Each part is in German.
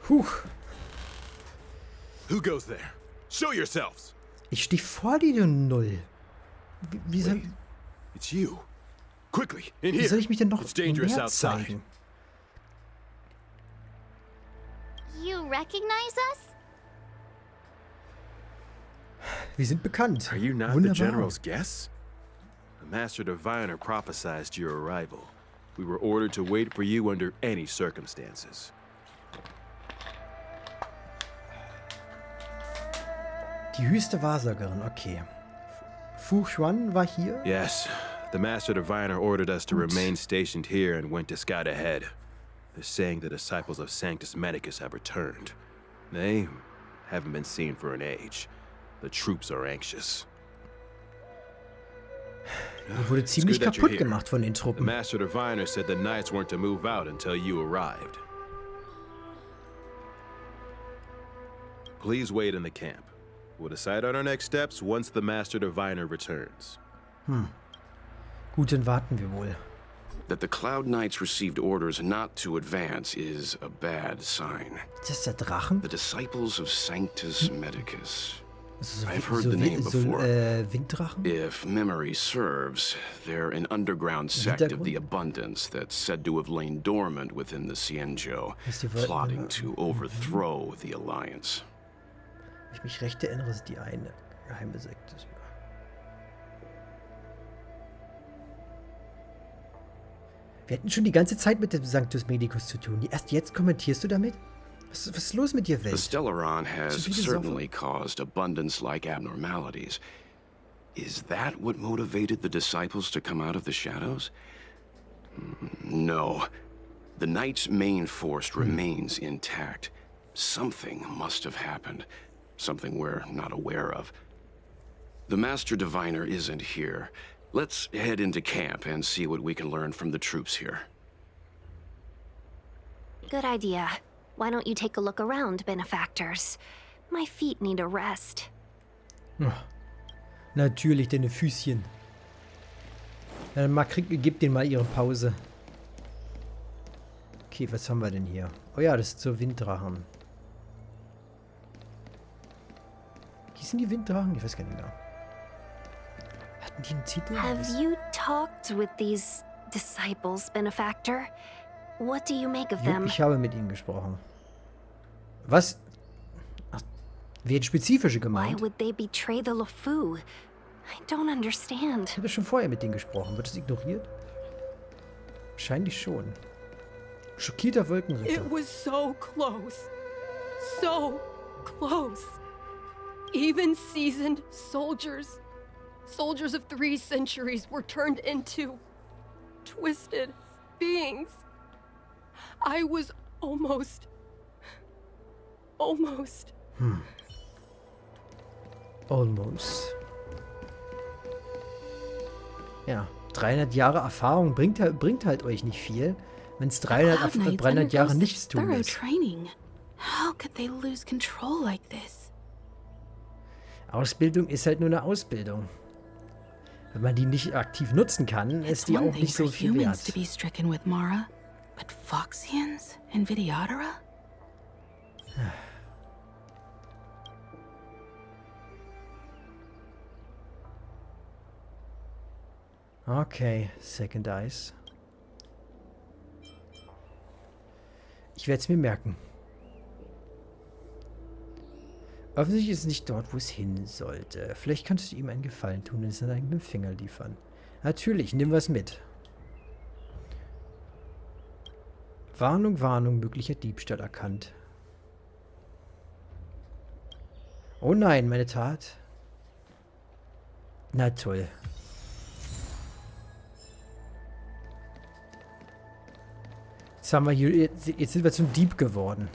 Huch. Who goes there? Show yourselves. Ich stehe vor dir, du Null. Wie soll, Wait, it's you. Quickly, in wie here. soll ich mich denn noch It's dangerous mehr outside. zeigen? You recognize us? Wir sind bekannt. Are you not the Wunderbar. general's guests? The Master Diviner prophesied your arrival. We were ordered to wait for you under any circumstances. Die höchste Wahrsagerin, okay. Fu Xuan war hier. Yes, the Master Diviner ordered us to remain stationed here and went to scout ahead. They're saying the disciples of Sanctus Medicus have returned. They haven't been seen for an age. The troops are anxious. Die wurde ziemlich good that you're kaputt here. gemacht von den The Truppen. Master Diviner said the knights weren't to move out until you arrived. Please wait in the camp. We'll decide on our next steps once the Master Diviner returns. Gut, dann warten wir wohl. That the Cloud Knights received orders not to advance is a bad sign. Ist das der Drachen? The disciples of Sanctus Medicus. Also I've heard the name before. Winddrachen? If memory serves, they're an underground sect of the Abundance that's said to have lain dormant within the Cienjo, Ist die Welt- plotting to overthrow the Alliance. Wenn ich mich recht erinnere, ist die eine geheime Sekte. Wir hatten schon die ganze Zeit mit dem Sanctus Medicus zu tun. Erst jetzt kommentierst du damit? Was ist los mit dir, The Welt? Stellaron has So viele certainly caused Abundance-like abnormalities. Is that what motivated the disciples to come out of the shadows? No. The Knight's main force remains intact. Something must have happened. Something we're not aware of. The Master Diviner isn't here. Let's head into camp and see what we can learn from the troops here. Good idea. Why don't you take a look around, benefactors? My feet need a rest. Natürlich, deine Füßchen. Ja, dann gib denen mal ihre Pause. Okay, was haben wir denn hier? Oh ja, das ist so Winddrachen. Hießen die Winddrachen? Ich weiß gar nicht mehr. Hatten die einen Titel? Have you talked with these disciples, benefactor? What do you make of them? Ich habe mit ihnen gesprochen. Was? Ach, wer spezifische Why gemeint? would they betray the LeFou? I don't understand. Ich habe schon vorher mit denen gesprochen. Wird das ignoriert? Wahrscheinlich schon. Schockierter Wolkenritter. It was so close. So close. Even seasoned soldiers, soldiers of 3 centuries, were turned into twisted beings. I was almost. Almost. Ja, 300 Jahre Erfahrung bringt halt euch nicht viel, wenn es 300 Jahre nichts tun ist. Training. How could they lose control like this? Ausbildung ist halt nur eine Ausbildung. Wenn man die nicht aktiv nutzen kann, ist die auch nicht so viel wert. To be stricken with Mara, but Foxians and Vidyadara? Okay, Second Eyes. Ich werde es mir merken. Offensichtlich ist es nicht dort, wo es hin sollte. Vielleicht kannst du ihm einen Gefallen tun und es an deinen Finger liefern. Natürlich, nimm was mit. Warnung, Warnung, möglicher Diebstahl erkannt. Oh nein, meine Tat. Na toll. Jetzt sind wir zum Dieb geworden.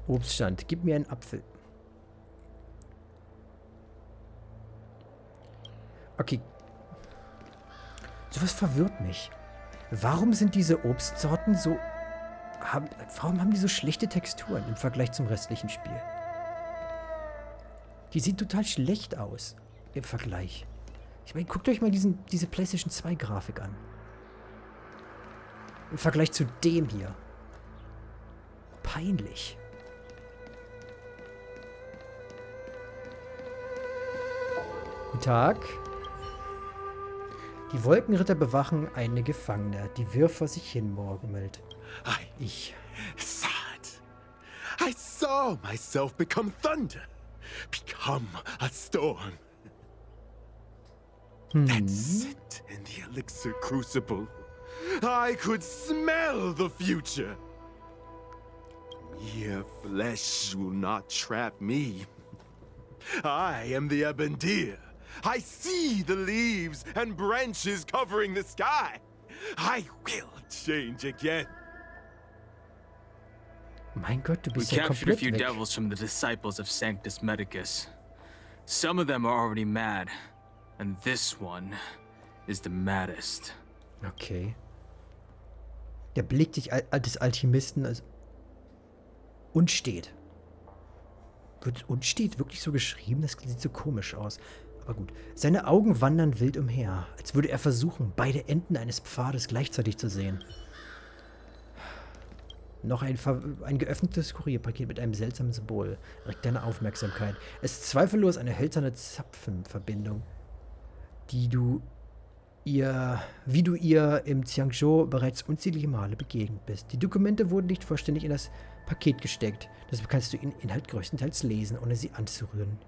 Obststand. Gib mir einen Apfel. Okay. Sowas verwirrt mich. Warum sind diese Obstsorten so... warum haben die so schlechte Texturen im Vergleich zum restlichen Spiel? Die sehen total schlecht aus im Vergleich. Ich meine, guckt euch mal diese PlayStation 2 Grafik an. Im Vergleich zu dem hier. peinlich. Guten Tag. Die Wolkenritter bewachen eine Gefangene, die wirr vor sich hin murmelt. Ich. Saw it. I saw myself become thunder. Become a storm. That scent in the elixir crucible. I could smell the future. Your flesh will not trap me. I am the ebon deer. I see the leaves and branches covering the sky. I will change again. Mein Gott, du We bist ja captured a komplett few weg. devils from the disciples of Sanctus Medicus. Some of them are already mad, and this one is the maddest. Okay. Der Blick des Alchemisten als unstet. Wird unstet wirklich so geschrieben? Das sieht so komisch aus. Aber gut. Seine Augen wandern wild umher, als würde er versuchen, beide Enden eines Pfades gleichzeitig zu sehen. Noch ein geöffnetes Kurierpaket mit einem seltsamen Symbol regt deine Aufmerksamkeit. Es ist zweifellos eine hölzerne Zapfenverbindung, wie du ihr im Xiangzhou bereits unzählige Male begegnet bist. Die Dokumente wurden nicht vollständig in das Paket gesteckt. Deshalb kannst du ihren Inhalt größtenteils lesen, ohne sie anzurühren.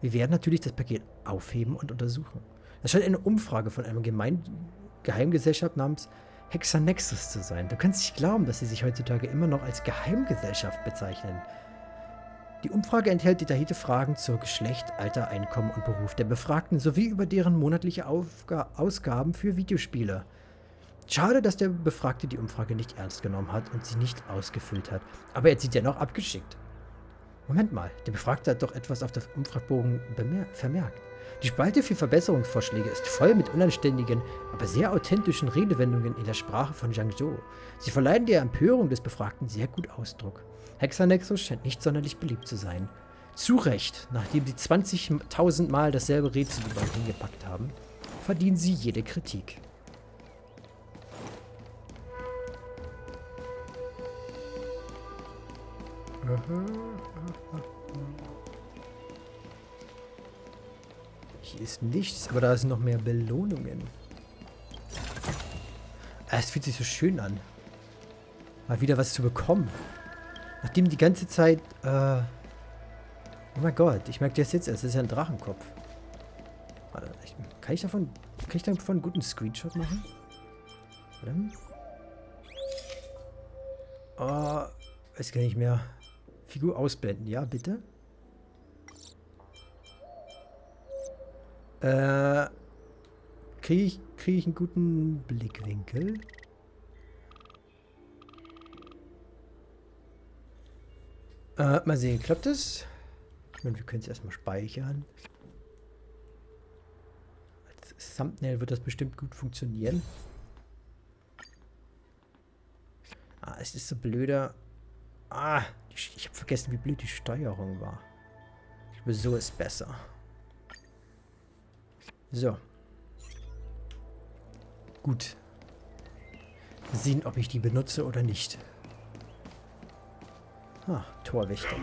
Wir werden natürlich das Paket aufheben und untersuchen. Das scheint eine Umfrage von einer Geheimgesellschaft namens Hexanexus zu sein. Du kannst nicht glauben, dass sie sich heutzutage immer noch als Geheimgesellschaft bezeichnen. Die Umfrage enthält detaillierte Fragen zu Geschlecht, Alter, Einkommen und Beruf der Befragten sowie über deren monatliche Ausgaben für Videospiele. Schade, dass der Befragte die Umfrage nicht ernst genommen hat und sie nicht ausgefüllt hat. Aber er hat sie dennoch abgeschickt. Moment mal, der Befragte hat doch etwas auf dem Umfragebogen vermerkt. Die Spalte für Verbesserungsvorschläge ist voll mit unanständigen, aber sehr authentischen Redewendungen in der Sprache von Jiangzhou. Sie verleihen der Empörung des Befragten sehr gut Ausdruck. Hexanexus scheint nicht sonderlich beliebt zu sein. Zu Recht, nachdem sie 20.000 Mal dasselbe Rätsel überall hingepackt haben, verdienen sie jede Kritik. Hier ist nichts, aber da sind noch mehr Belohnungen. Es fühlt sich so schön an. Mal wieder was zu bekommen. Nachdem die ganze Zeit, oh mein Gott, ich merke das jetzt erst, das ist ja ein Drachenkopf. Warte, kann ich davon einen guten Screenshot machen? Warte. Oh, weiß gar nicht mehr. Figur ausblenden, ja, bitte? Kriege ich einen guten Blickwinkel? Mal sehen, klappt das? Ich meine, wir können es erstmal speichern. Als Thumbnail wird das bestimmt gut funktionieren. Es ist so blöder. Ich habe vergessen, wie blöd die Steuerung war. Ich glaube, so ist besser. So. Gut. Sehen, ob ich die benutze oder nicht. Torwächter.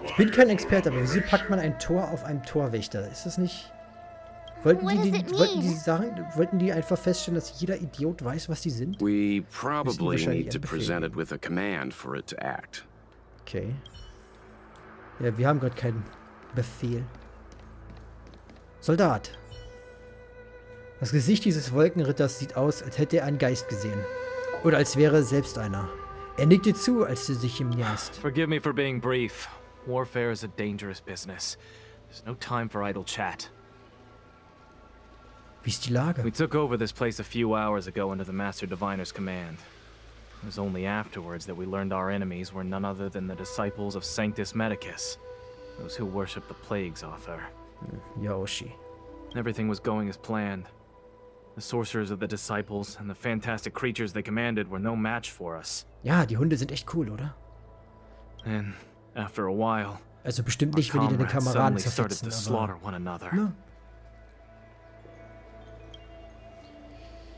Ich bin kein Experte, aber wieso packt man ein Tor auf einem Torwächter? Ist das nicht... Wollten die einfach feststellen, dass jeder Idiot weiß, was die sind? We probably need to present it with a command for it to act. Okay. Ja, wir haben gerade keinen Befehl. Soldat. Das Gesicht dieses Wolkenritters sieht aus, als hätte er einen Geist gesehen. Oder als wäre er selbst einer. Er nickt dir zu, als du dich ihm näherst. Forgive me for being brief. Warfare is a dangerous business. There's no time for idle chat. Wie ist die Lage? We took over this place a few hours ago under the Master Diviner's command. It was only afterwards that we learned our enemies were none other than the disciples of Sanctus Medicus, those who worship the plague's author. Yoshi. Everything was going as planned. The sorcerers of the disciples and the fantastic creatures they commanded were no match for us. Ja, die Hunde sind echt cool, oder? And after a while, Also bestimmt our nicht, wenn die deine comrades Kameraden suddenly started zerfetzen, to slaughter aber... one another. Na.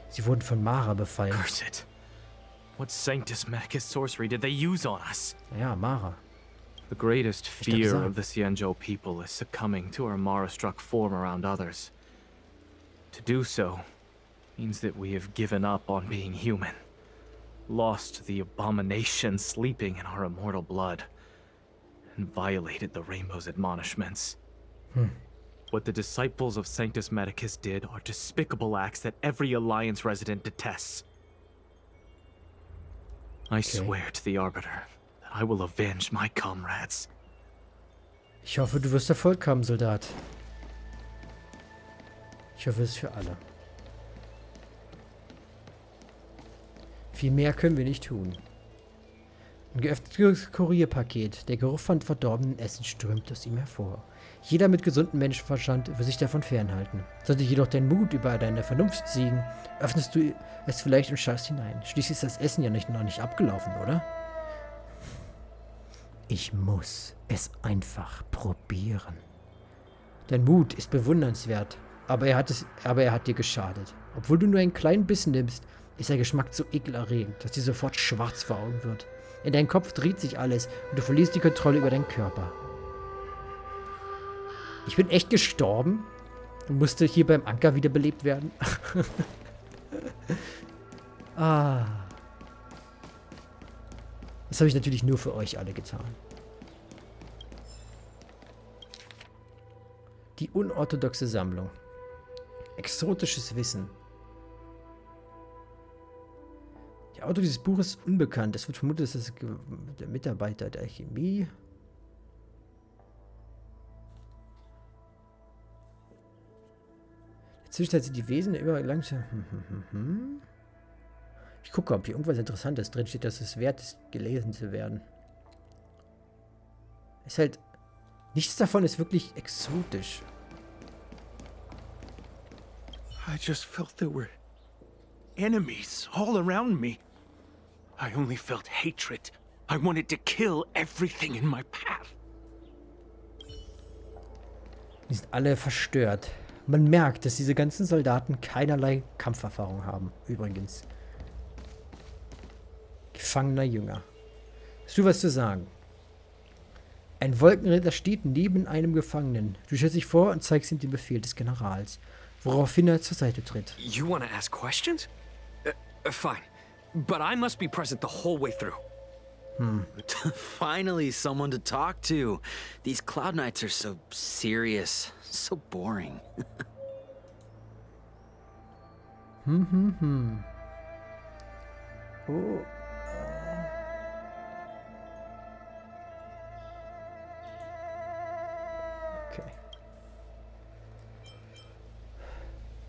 Sie wurden von Mara befallen. Curse it. What Sanctus Medicus sorcery did they use on us? Ja, Mara. The greatest doch fear gesagt. of the Xianzhou people is succumbing to our Mara-struck form around others. To do so means that we have given up on being human, lost the abomination sleeping in our immortal blood, and violated the Rainbow's admonishments. What the disciples of Sanctus Medicus did are despicable acts that every Alliance resident detests. I swear to the Arbiter that I will avenge my comrades. Ich hoffe, du wirst Erfolg haben, Soldat. Ich hoffe es für alle. Viel mehr können wir nicht tun. Ein geöffnetes Kurierpaket. Der Geruch von verdorbenen Essen strömt aus ihm hervor. Jeder mit gesundem Menschenverstand will sich davon fernhalten. Sollte jedoch dein Mut über deine Vernunft siegen, öffnest du es vielleicht und schaust hinein. Schließlich ist das Essen ja noch nicht abgelaufen, oder? Ich muss es einfach probieren. Dein Mut ist bewundernswert, aber er hat dir geschadet. Obwohl du nur einen kleinen Bissen nimmst, ist der Geschmack so ekelerregend, dass dir sofort schwarz vor Augen wird. In deinem Kopf dreht sich alles und du verlierst die Kontrolle über deinen Körper. Ich bin echt gestorben und musste hier beim Anker wiederbelebt werden. Ah. Das habe ich natürlich nur für euch alle getan. Die unorthodoxe Sammlung. Exotisches Wissen. Der Autor dieses Buches ist unbekannt. Es wird vermutet, dass es der Mitarbeiter der Chemie. Zwischenzeit sind die Wesen immer langsam. Ich gucke, ob hier irgendwas Interessantes drin steht, dass es wert ist, gelesen zu werden. Ist halt. Nichts davon ist wirklich exotisch. I just felt there were enemies all around me. I only felt hatred. I wanted to kill everything in my path. Die sind alle verstört. Man merkt, dass diese ganzen Soldaten keinerlei Kampferfahrung haben. Übrigens. Gefangener Jünger. Hast du was zu sagen? Ein Wolkenritter steht neben einem Gefangenen. Du stellst dich vor und zeigst ihm den Befehl des Generals, woraufhin er zur Seite tritt. You want to ask questions? Fine. But I must be present the whole way through. Finally, someone to talk to. These Cloud Knights are so serious, so boring. Oh. Okay.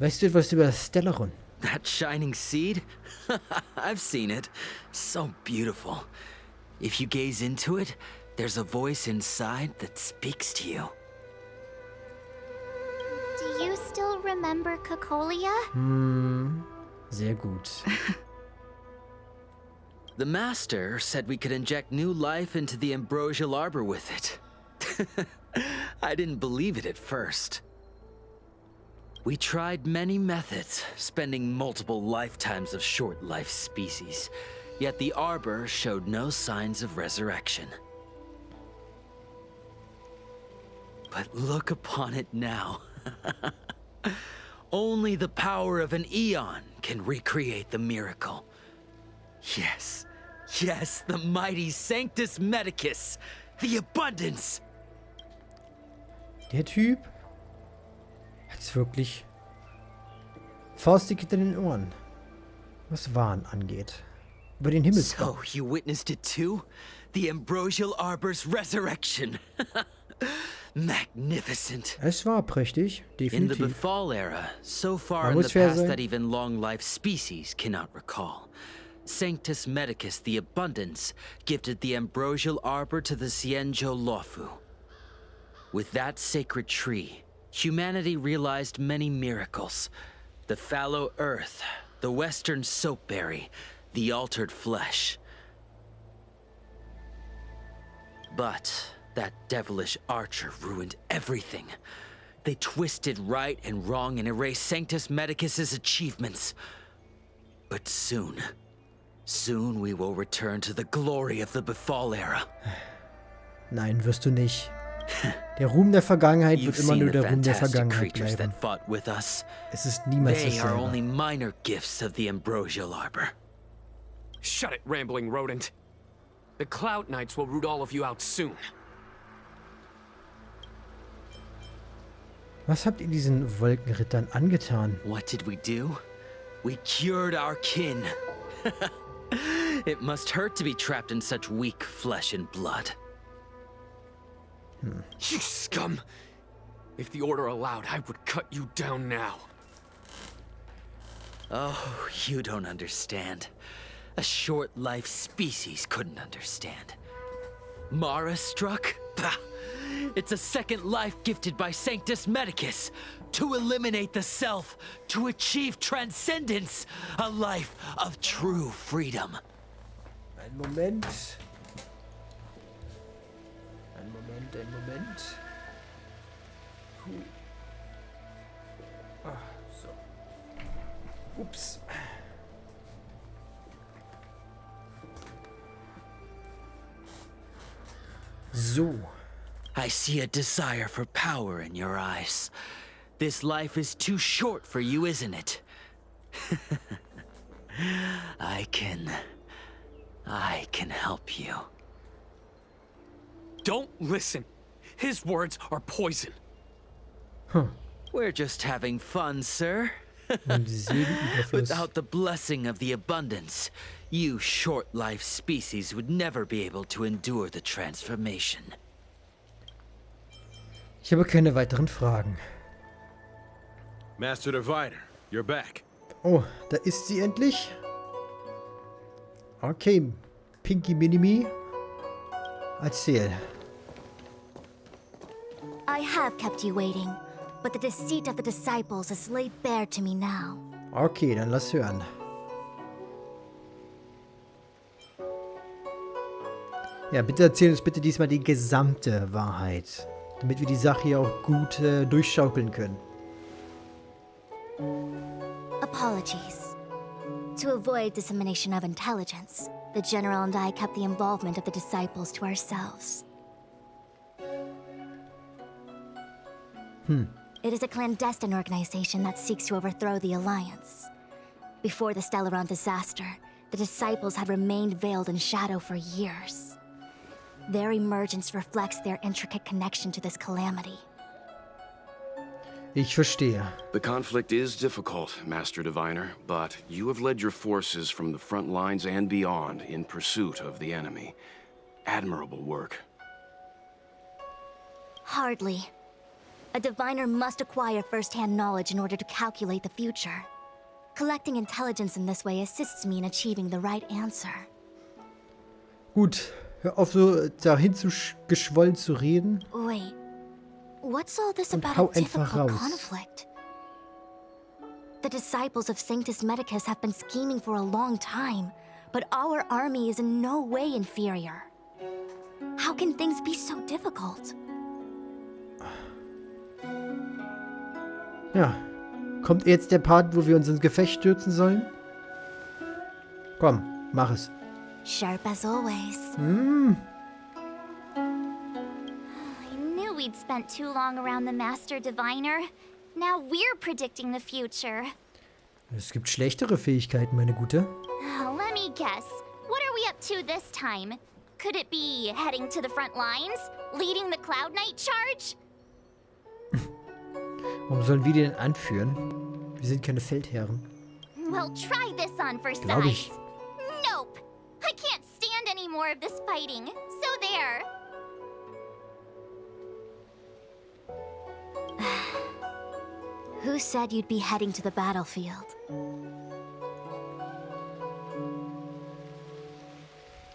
Weißt du etwas über Stellaron? That shining seed? I've seen it. So beautiful. If you gaze into it, there's a voice inside that speaks to you. Do you still remember Cocolia? Sehr gut. The Master said we could inject new life into the ambrosial arbor with it. I didn't believe it at first. We tried many methods, spending multiple lifetimes of short-life species. Yet the arbor showed no signs of resurrection. But look upon it now. Only the power of an eon can recreate the miracle. Yes, yes, the mighty Sanctus Medicus, the abundance. Der Typ hat's wirklich faustig hinter den Ohren, was Wahn angeht. Über den Himmelsbau. So, you witnessed it too? The ambrosial arbor's resurrection. Magnificent. Es war prächtig, In the definitiv. Befall era, so far Man in muss the fair past sein. that even long-life species cannot recall. Sanctus Medicus, the Abundance, gifted the ambrosial arbor to the Xianzhou Luofu. With that sacred tree, humanity realized many miracles. The fallow earth, the western soapberry, the altered flesh. But that devilish archer ruined everything. They twisted right and wrong and erased Sanctus Medicus's achievements. But soon, Soon we will return to the glory of the Befall era. Nein, wirst du nicht. Der Ruhm der Vergangenheit wird You've immer seen nur the der Ruhm der fantastic Vergangenheit creatures bleiben. that fought with us. Es ist niemals They are only dasselbe. minor gifts of the Ambrosial Arbor. Shut it, rambling rodent. The Cloud Knights will root all of you out soon. Was habt ihr diesen Wolkenrittern angetan? What did we do? We cured our kin. It must hurt to be trapped in such weak flesh and blood. You scum! If the Order allowed, I would cut you down now. Oh, you don't understand. A short-life species couldn't understand. Mara struck? Pah! It's a second life gifted by Sanctus Medicus to eliminate the self, to achieve transcendence, a life of true freedom. Ein Moment. Ein Moment. Ah, so. Ups. So. I see a desire for power in your eyes. This life is too short for you, isn't it? I can help you. Don't listen. His words are poison. We're just having fun, sir. Und Seelenüberfluss. Without the blessing of the abundance, you short-life species would never be able to endure the transformation. Ich habe keine weiteren Fragen. Master Diviner, you're back. Oh, da ist sie endlich. Okay, Pinky Minimi. Erzähl. I have kept you waiting, but the deceit of the disciples is laid bare to me now. Okay, dann lass hören. Ja, bitte erzähl uns bitte diesmal die gesamte Wahrheit, damit wir die Sache hier auch gut durchschaukeln können. Apologies. To avoid dissemination of intelligence, the General and I kept the involvement of the disciples to ourselves. It is a clandestine organization that seeks to overthrow the Alliance. Before the Stellaron disaster, the disciples had remained veiled in shadow for years. Their emergence reflects their intricate connection to this calamity. Ich verstehe. The conflict is difficult, Master Diviner, but you have led your forces from the front lines and beyond in pursuit of the enemy. Admirable work. Hardly. A diviner must acquire first-hand knowledge in order to calculate the future. Collecting intelligence in this way assists me in achieving the right answer. Gut, hör auf so dahin zu geschwollen zu reden. Wait, what's all this Und about hau a einfach difficult raus. conflict? The disciples of Sanctus Medicus have been scheming for a long time, but our army is in no way inferior. How can things be so difficult? Ja, kommt jetzt der Part, wo wir uns ins Gefecht stürzen sollen? Komm, mach es. Sharp as always. I knew we'd spent too long around the Master Diviner. Now we're predicting the future. Es gibt schlechtere Fähigkeiten, meine Gute. Let me guess. What are we up to this time? Could it be heading to the front lines? Leading the Cloud Knight charge? Warum sollen wir die denn anführen? Wir sind keine Feldherren. Well, try this on for Glaub size. ich. Nope. I can't stand any more of this fighting. So there. Who said you'd be heading to the battlefield?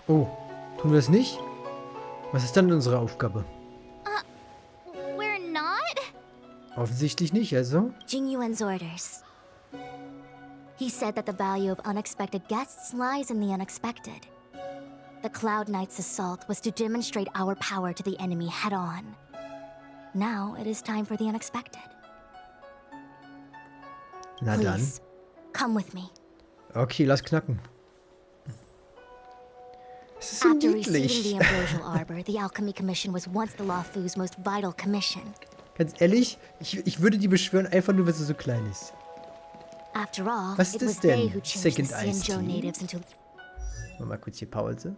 Oh, tun wir es nicht? Was ist dann unsere Aufgabe? We're not? Offensichtlich nicht, also. Jingyuan's orders. He said that the value of unexpected guests lies in the unexpected. The Cloud Knight's assault was to demonstrate our power to the enemy head-on. Now it is time for the unexpected. Na dann. Please, come with me. Okay, lass knacken. Das ist so After receiving niedlich. the Ambrosial Arbor, the Alchemy Commission was once the Lawfu's most vital commission. Ganz ehrlich, ich würde die beschwören, einfach nur, weil sie so klein ist. After all, Was it ist was das they denn? who changed the Second Iced Xianzhou Tea? natives into... Mal kurz hier Pause.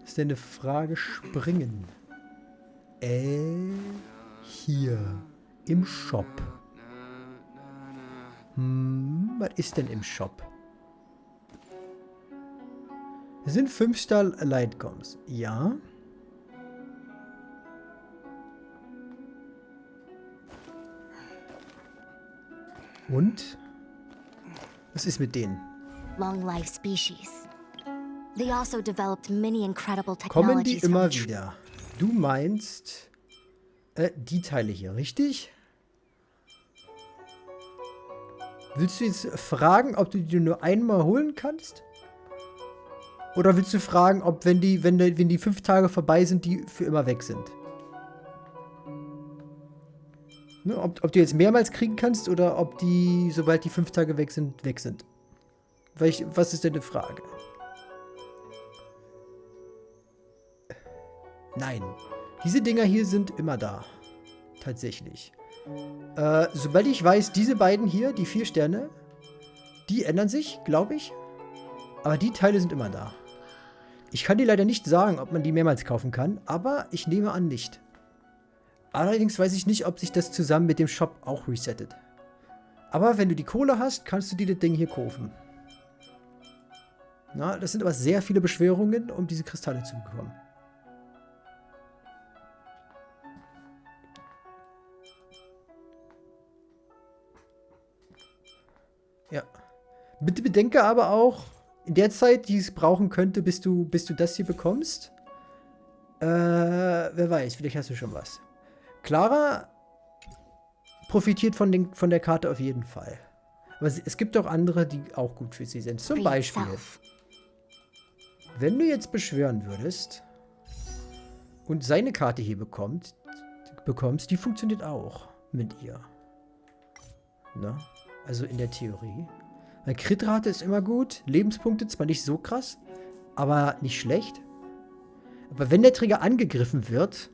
Das ist eine Frage springen. Hier. Im Shop. Was ist denn im Shop? Es sind 5-Star Lightcoms. Ja. Und? Was ist mit denen? long-life species. They also developed many incredible Kommen die technologies from immer the wieder? Du meinst die Teile hier, richtig? Willst du jetzt fragen, ob du die nur einmal holen kannst? Oder willst du fragen, ob wenn die 5 Tage vorbei sind, die für immer weg sind? Ne, ob du jetzt mehrmals kriegen kannst oder ob die, sobald die 5 Tage weg sind, weg sind. Was ist denn die Frage? Nein. Diese Dinger hier sind immer da. Tatsächlich. Sobald ich weiß, diese beiden hier, die 4 Sterne, die ändern sich, glaube ich. Aber die Teile sind immer da. Ich kann dir leider nicht sagen, ob man die mehrmals kaufen kann, aber ich nehme an nicht. Allerdings weiß ich nicht, ob sich das zusammen mit dem Shop auch resettet. Aber wenn du die Kohle hast, kannst du dir das Ding hier kaufen. Na, das sind aber sehr viele Beschwörungen, um diese Kristalle zu bekommen. Ja. Bitte bedenke aber auch, in der Zeit, die es brauchen könnte, bis du das hier bekommst. Wer weiß, vielleicht hast du schon was. Clara profitiert von der Karte auf jeden Fall. Aber es gibt auch andere, die auch gut für sie sind. Zum Beispiel, wenn du jetzt beschwören würdest und seine Karte hier bekommst, die funktioniert auch mit ihr. Na? Also in der Theorie. Weil Kritrate ist immer gut. Lebenspunkte zwar nicht so krass, aber nicht schlecht. Aber wenn der Träger angegriffen wird,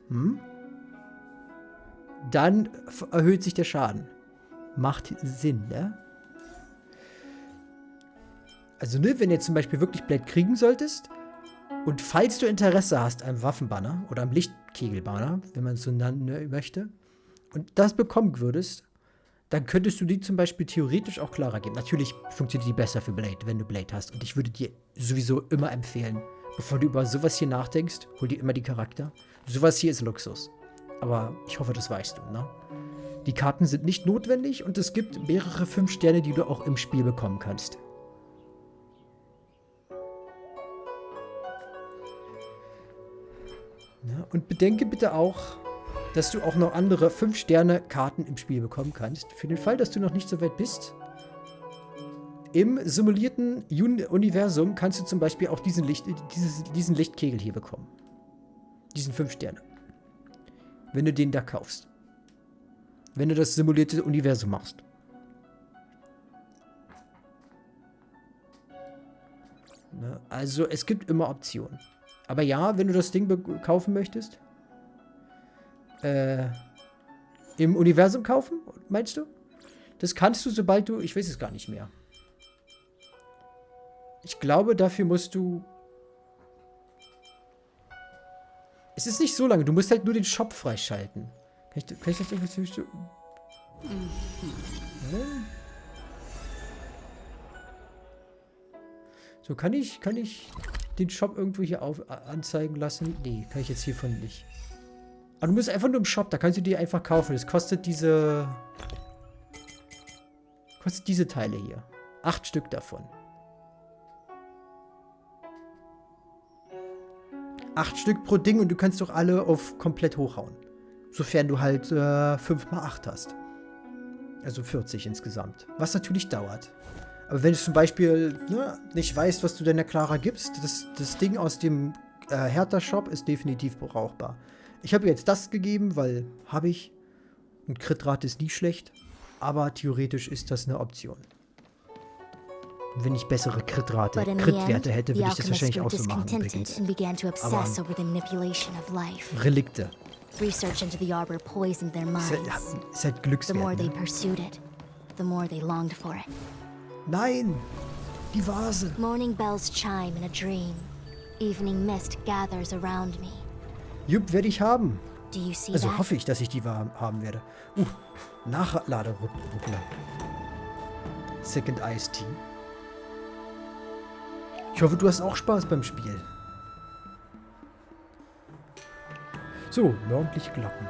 dann erhöht sich der Schaden. Macht Sinn, ne? Also, ne, wenn du jetzt zum Beispiel wirklich Blade kriegen solltest und falls du Interesse hast am Waffenbanner oder am Lichtkegelbanner, wenn man es so nennen möchte, und das bekommen würdest, dann könntest du die zum Beispiel theoretisch auch Clara geben. Natürlich funktioniert die besser für Blade, wenn du Blade hast. Und ich würde dir sowieso immer empfehlen, bevor du über sowas hier nachdenkst, hol dir immer die Charakter. Sowas hier ist Luxus. Aber ich hoffe, das weißt du, ne? Die Karten sind nicht notwendig und es gibt mehrere 5 Sterne, die du auch im Spiel bekommen kannst. Ja, und bedenke bitte auch, dass du auch noch andere 5-Sterne-Karten im Spiel bekommen kannst. Für den Fall, dass du noch nicht so weit bist. Im simulierten Universum kannst du zum Beispiel auch diesen Lichtkegel hier bekommen. Diesen 5 Sterne. Wenn du den da kaufst. Wenn du das simulierte Universum machst. Ne? Also es gibt immer Optionen. Aber ja, wenn du das Ding kaufen möchtest, im Universum kaufen, meinst du? Das kannst du, sobald du, ich weiß es gar nicht mehr. Ich glaube, dafür musst du... Es ist nicht so lange, du musst halt nur den Shop freischalten. Kann ich das irgendwie... So, kann ich den Shop irgendwo hier anzeigen lassen? Nee, kann ich jetzt hiervon nicht. Aber du musst einfach nur im Shop, da kannst du die einfach kaufen. Das kostet diese Teile hier. 8 Stück davon. 8 Stück pro Ding und du kannst doch alle auf komplett hochhauen. Sofern du halt 5 mal 8 hast. Also 40 insgesamt. Was natürlich dauert. Aber wenn du zum Beispiel nicht weißt, was du deiner Clara gibst, das Ding aus dem Hertha-Shop ist definitiv brauchbar. Ich habe jetzt das gegeben, weil habe ich. Und Kritrate ist nie schlecht. Aber theoretisch ist das eine Option. Wenn ich bessere But in the Crit-Werte end, hätte, the würde ich das alchemist wahrscheinlich grew auch so machen discontented übrigens. and began to obsess over the manipulation of life. Relikte. Research into the arbor poisoned their minds. Ist halt The more Glückswert, they ne? pursued it, the more they longed for it. Nein! Die Vase! Morning bells chime in a dream. Evening mist gathers around me. Jupp, werde ich haben. Do you see Also that? hoffe ich, dass ich die haben werde. Nachladeruckler. Second Iced Tea. Ich hoffe, du hast auch Spaß beim Spiel. So, morgendliche Glocken.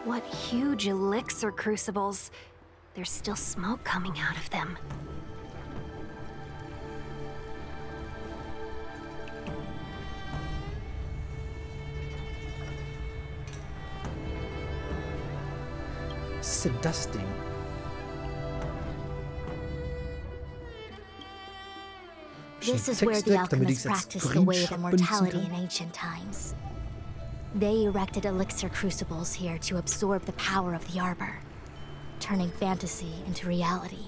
What huge elixir crucibles. There's still smoke coming out of them. Was ist denn das Ding? This is where the alchemists practiced the way of immortality in ancient times. They erected elixir crucibles here to absorb the power of the arbor, turning fantasy into reality.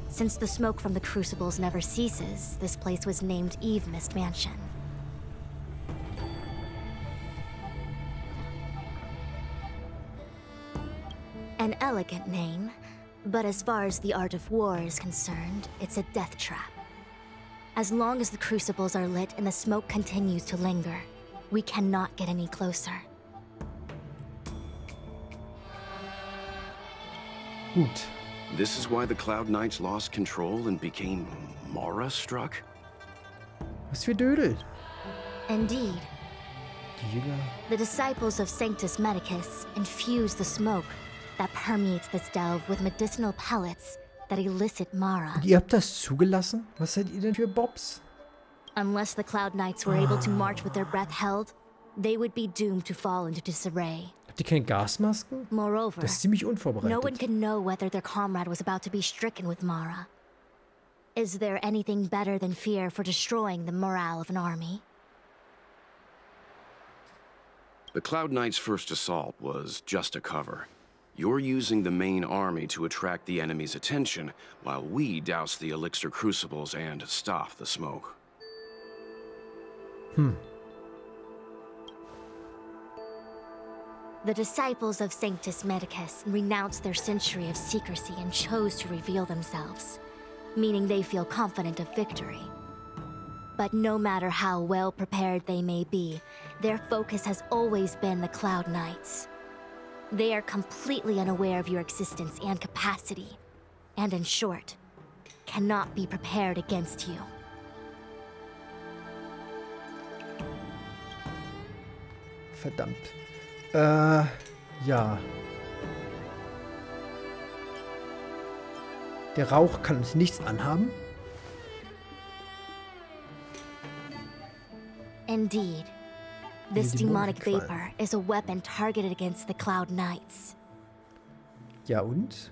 Since the smoke from the crucibles never ceases, this place was named Eve Mist Mansion. An elegant name, but as far as the art of war is concerned, it's a death trap. As long as the crucibles are lit and the smoke continues to linger, we cannot get any closer. Gut. This is why the Cloud Knights lost control and became Mara-struck? Was für Dödel. Indeed. Die Jünger. The disciples of Sanctus Medicus infuse the smoke that permeates this delve with medicinal pellets that elicit Mara. Und ihr habt das zugelassen? Was seid ihr denn für Bobs? Unless the Cloud Knights were able to march with their breath held, they would be doomed to fall into disarray. Habt ihr keine Gasmasken? Moreover, Das ist ziemlich no one unvorbereitet. could know whether their comrade was about to be stricken with Mara. Is there anything better than fear for destroying the morale of an army? The Cloud Knights' first assault was just a cover. You're using the main army to attract the enemy's attention, while we douse the elixir crucibles and stop the smoke. The disciples of Sanctus Medicus renounced their century of secrecy and chose to reveal themselves, meaning they feel confident of victory. But no matter how well prepared they may be, their focus has always been the Cloud Knights. They are completely unaware of your existence and capacity, and in short, cannot be prepared against you. Verdammt. Ja. Der Rauch kann uns nichts anhaben. Indeed. This Die demonic Dämonenqualm. vapor is a weapon targeted against the Cloud Knights. Ja und?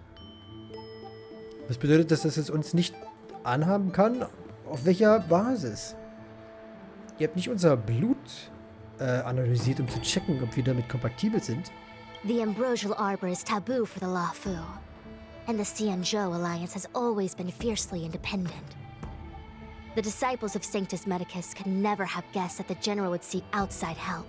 Was bedeutet das, dass es uns nicht anhaben kann? Auf welcher Basis? Ihr habt nicht unser Blut analysiert, um zu checken, ob wir damit kompatibel sind. The ambrosial arbor is taboo for the Lafu, and the Xianzhou alliance has always been fiercely independent. The disciples of Sanctus Medicus could never have guessed that the general would seek outside help.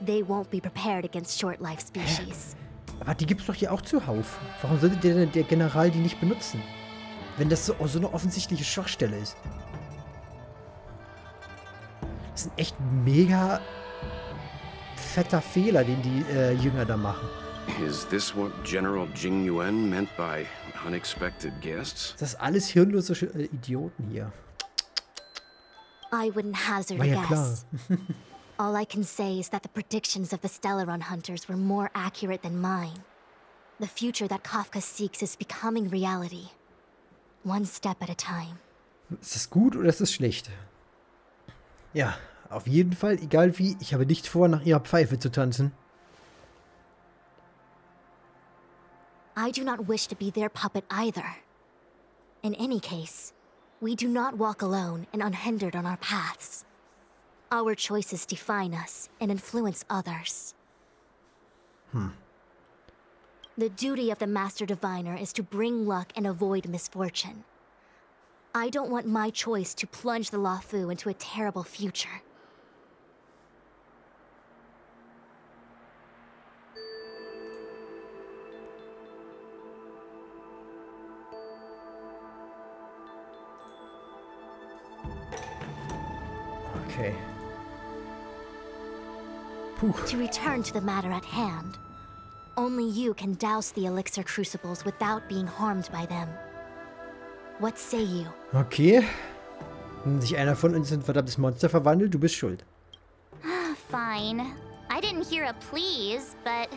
They won't be prepared against short-life species. Aber die gibt's doch hier auch zuhauf. Warum sollte der General die nicht benutzen? Wenn das so eine offensichtliche Schwachstelle ist. Das ist ein echt mega fetter Fehler, den die Jünger da machen. Is this what General Jing Yuan meant by unexpected guests? Das ist alles hirnlose Idioten hier. I wouldn't hazard War a ja klar. guess. All I can say is that the predictions of the Stellaron hunters were more accurate than mine. The future that Kafka seeks is becoming reality. One step at a time. Ist das gut oder ist das schlecht? Ja, auf jeden Fall, egal wie, ich habe nicht vor, nach ihrer Pfeife zu tanzen. I do not wish to be their puppet either. In any case, we do not walk alone and unhindered on our paths. Our choices define us and influence others. The duty of the Master Diviner is to bring luck and avoid misfortune. I don't want my choice to plunge the Luofu into a terrible future. Okay. Puh. To return to the matter at hand, only you can douse the Elixir Crucibles without being harmed by them. What say you? Okay. Wenn sich einer von uns in ein verdammtes Monster verwandelt, du bist schuld. Fine. I didn't hear a please, but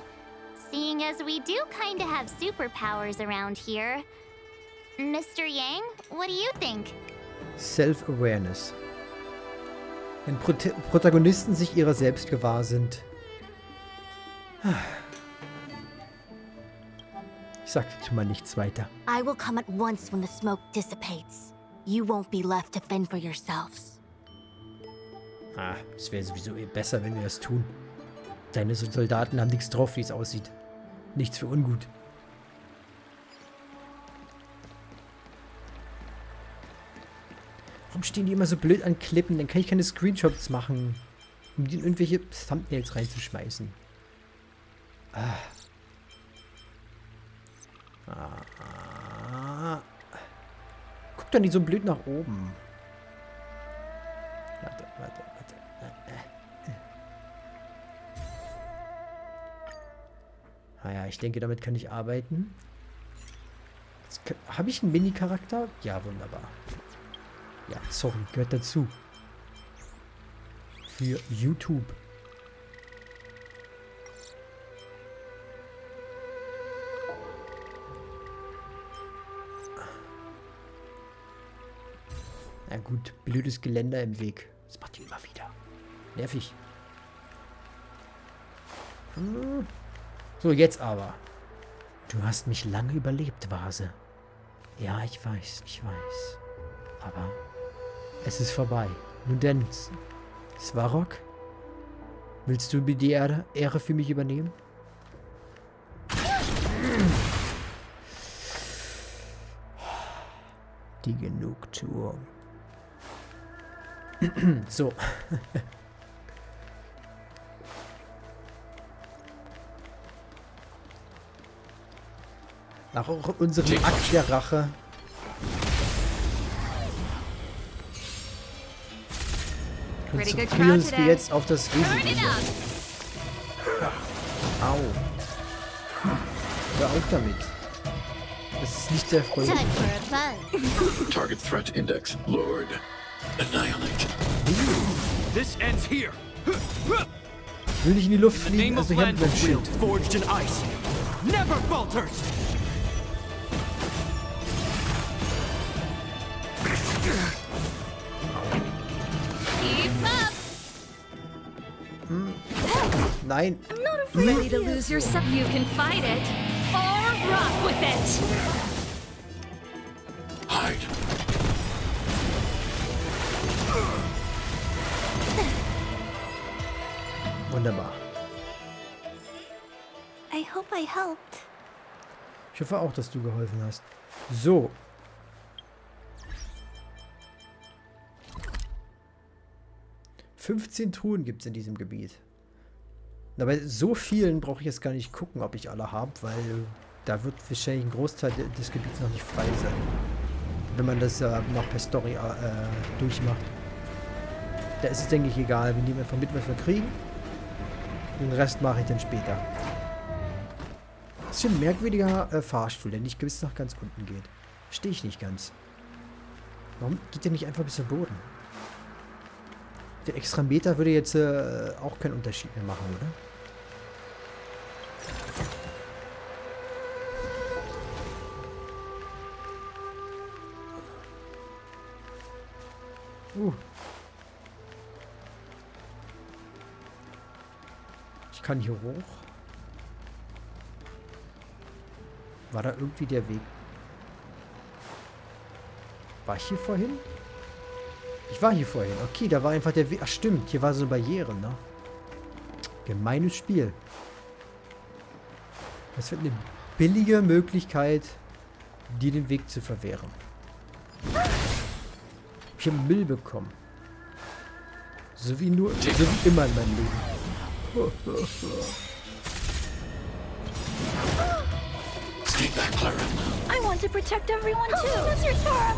seeing as we do kinda have superpowers around here, Mr. Yang, what do you think? Self-Awareness. Wenn Protagonisten sich ihrer selbst gewahr sind. Ich sag dazu mal nichts weiter. I will come at once when the smoke dissipates. You won't be left to fend for yourselves. Es wäre sowieso besser, wenn wir das tun. Deine Soldaten haben nichts drauf, wie es aussieht. Nichts für ungut. Warum stehen die immer so blöd an Klippen? Dann kann ich keine Screenshots machen, um die in irgendwelche Thumbnails reinzuschmeißen. Guck doch nicht so blöd nach oben. Warte. Naja, ich denke, damit kann ich arbeiten. Habe ich einen Mini-Charakter? Ja, wunderbar. Ja, sorry, gehört dazu. Für YouTube. Na gut, blödes Geländer im Weg. Das macht die immer wieder. Nervig. So, jetzt aber. Du hast mich lange überlebt, Vase. Ja, ich weiß. Aber es ist vorbei. Nun denn, Svarok, willst du die Ehre für mich übernehmen? Die Genugtuung. So. Nach unserem Akt der Rache konzentrieren uns wir jetzt auf das Wesentliche. Au. Hör auf damit. Das ist nicht sehr freundlich. Target threat index lowered. Annihilate. This ends here. Ich will nicht in die Luft fliegen, also ich hab mein Schild. Forged in ice. Never falters. Nein. Ready to lose yourself? You can fight it or rock with it. Hide. Wunderbar. I hope I helped. Ich hoffe auch, dass du geholfen hast. So. ...15 Truhen gibt es in diesem Gebiet. Na, bei so vielen brauche ich jetzt gar nicht gucken, ob ich alle habe, weil da wird wahrscheinlich ein Großteil des Gebiets noch nicht frei sein. Wenn man das noch per Story durchmacht. Da ist es, denke ich, egal. Wir nehmen einfach mit, was wir kriegen. Den Rest mache ich dann später. Das ist ein merkwürdiger Fahrstuhl, der nicht gewiss nach ganz unten geht. Verstehe ich nicht ganz. Warum geht der nicht einfach bis zum Boden? Der extra Meter würde jetzt auch keinen Unterschied mehr machen, oder? Ich kann hier hoch. War da irgendwie der Weg? War ich hier vorhin? Ich war hier vorhin. Okay, da war einfach der Weg. Ach stimmt, hier war so eine Barriere, ne? Gemeines Spiel. Was für eine billige Möglichkeit, dir den Weg zu verwehren. Ich habe Müll bekommen. So wie immer in meinem Leben. Stay back, Clara. I want to protect everyone too. Mr. Sora.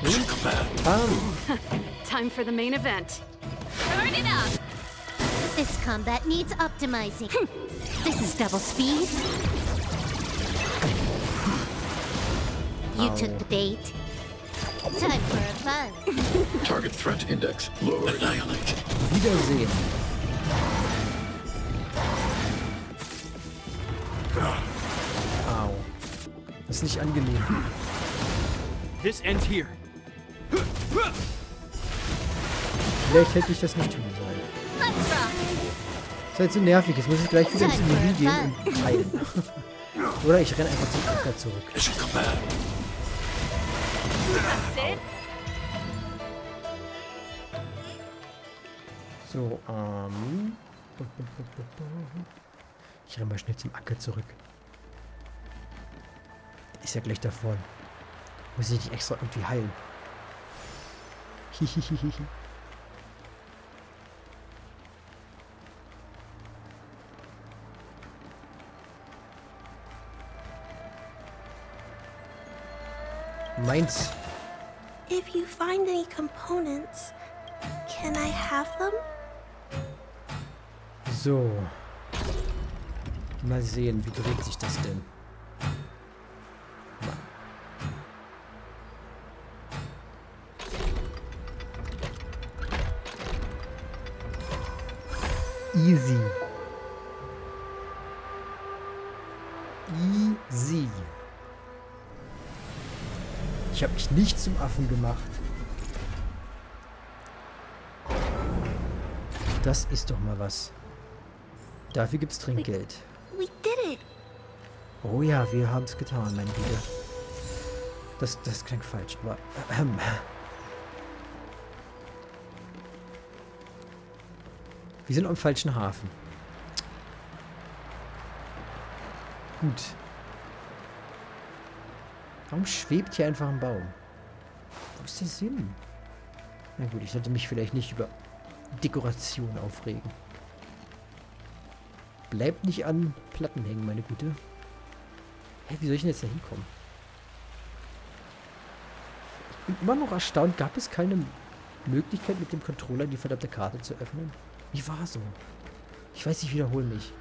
Mission command. Time for the main event. Turn it up! This combat needs optimizing. This is double speed. You took the bait. Time for a fun. Target threat index lowered. Annihilate. Wiedersehen. Au. Das ist nicht angenehm. This ends here. Vielleicht hätte ich das nicht tun sollen. Let's rock. Das ist halt so nervig. Jetzt muss ich gleich wieder ins Menü gehen und heilen. Oder ich renne einfach zum Acker zurück. Mission command. So, ich renne mal schnell zum Acker zurück. Ist ja gleich davor. Muss ich nicht extra irgendwie heilen. Hihihihi. Meins. If you find any components, can I have them? So. Mal sehen, wie dreht sich das denn? Easy. Easy. Ich habe mich nicht zum Affen gemacht. Das ist doch mal was. Dafür gibt's Trinkgeld. We did it. Oh ja, wir haben es getan, mein Bruder. Das klingt falsch, aber... Wir sind am falschen Hafen. Gut. Warum schwebt hier einfach ein Baum? Wo ist der Sinn? Na gut, ich sollte mich vielleicht nicht über Dekoration aufregen. Bleibt nicht an Platten hängen, meine Gute. Hä, wie soll ich denn jetzt da hinkommen? Ich bin immer noch erstaunt, gab es keine Möglichkeit, mit dem Controller die verdammte Karte zu öffnen? Wie war so? Ich weiß, ich wiederhole mich.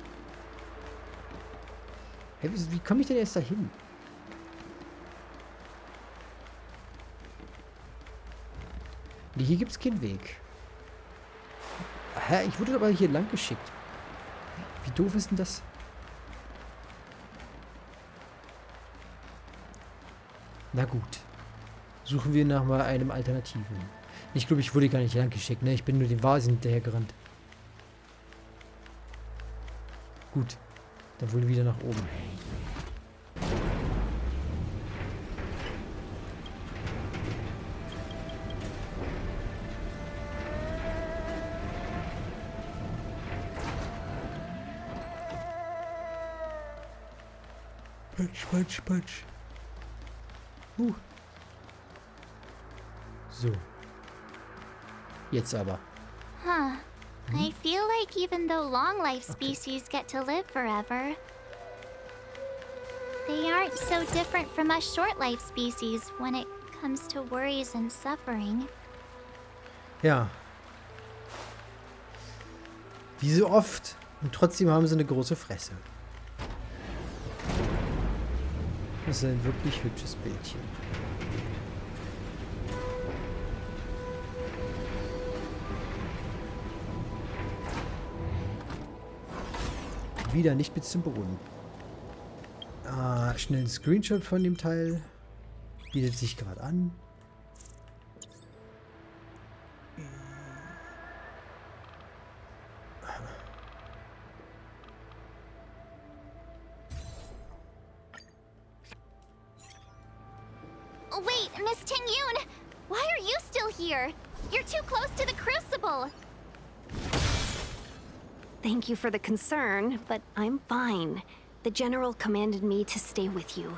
Hä, wie komme ich denn jetzt da hin? Nee, hier gibt's keinen Weg. Hä, ich wurde aber hier lang geschickt. Wie doof ist denn das? Na gut. Suchen wir nach mal einem Alternativen. Ich glaube, ich wurde gar nicht lang geschickt, ne? Ich bin nur den Vasen hinterher gerannt. Gut. Dann wohl wieder nach oben. Patsch, patsch, patsch. So. Jetzt aber. Huh. I feel like even though long-life species get to live forever, they aren't so different from us short-life species when it comes to worries and suffering. Ja. Wie so oft. Und trotzdem haben sie eine große Fresse. Das ist ein wirklich hübsches Bildchen. Wieder nicht bis zum Boden. Schnell ein Screenshot von dem Teil. Bietet sich gerade an. Wait, Miss Ting-Yun! Why are you still here? You're too close to the crucible! Thank you for the concern, but I'm fine. The General commanded me to stay with you.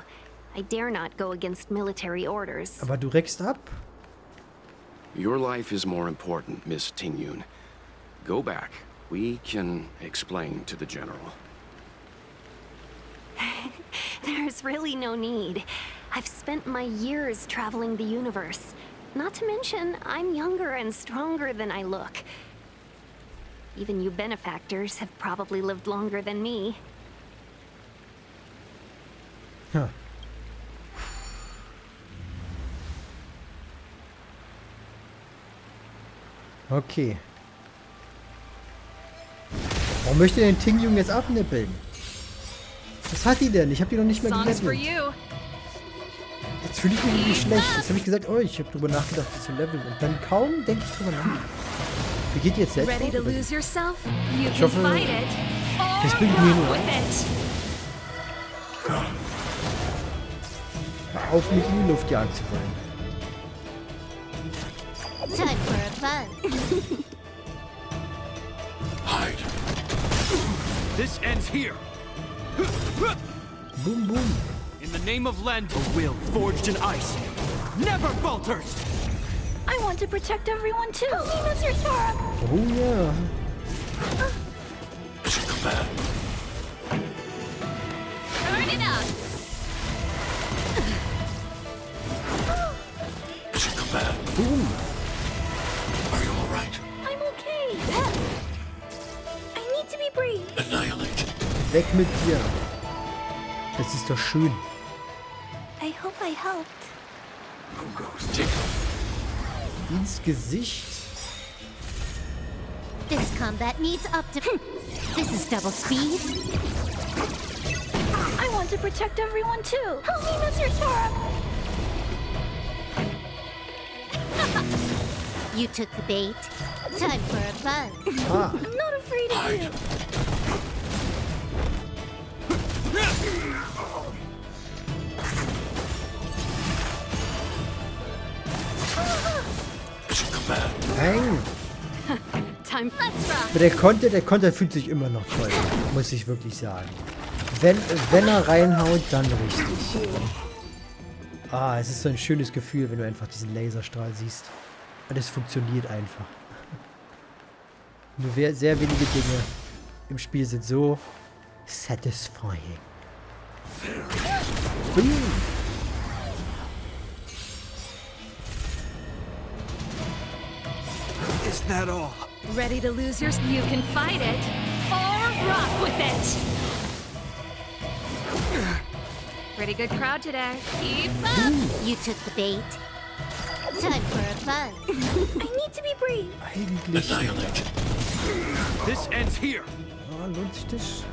I dare not go against military orders. Aber du reckst ab? Your life is more important, Miss Tingyun. Go back. We can explain to the General. There's really no need. I've spent my years traveling the universe. Not to mention, I'm younger and stronger than I look. Even you benefactors have probably lived longer than me. Huh. Okay. Warum möchte den Tingyun jetzt abnippeln? Was hat die denn? Ich habe die noch nicht mehr gelevelt. Jetzt fühle ich mich irgendwie schlecht. Jetzt habe ich gesagt, oh, ich habe drüber nachgedacht, die zu leveln. Und dann kaum denke ich drüber nach. Wie geht die jetzt selbst? Ich hoffe, das bringt mir nur Hör auf, mich in die Luft jagen zu wollen. Time for a buzz. Hide. This ends here. Boom, boom. In the name of Lend, a will forged in ice never falters. I want to protect everyone too. Mr. Sora. Oh yeah. Mission command. Turn it up. Mission command. Boom. Are you all right? I'm okay. I need to be brave. Annihilate. Weg mit dir. Das ist doch schön. I hope I helped. Who goes tickle? Ins Gesicht. This combat needs This is double speed. I want to protect everyone too. Help me, Mr. Sora. You took the bait. Time for a buzz. Ah. I'm not afraid of you. Mission command. Bang. Time. Let's rock. Aber der Konter fühlt sich immer noch toll. Muss ich wirklich sagen. Wenn er reinhaut, dann richtig. Ah, es ist so ein schönes Gefühl, wenn du einfach diesen Laserstrahl siehst. Und es funktioniert einfach. Nur sehr wenige Dinge im Spiel sind so satisfying. Boom. Is that all? Ready to lose your... You can fight it or rock with it. Pretty good crowd today. Keep up. You took the bait. Time for a buzz. I need to be brave. Eigentlich. Annihilate. This ends here. Ah, lohnt sich das?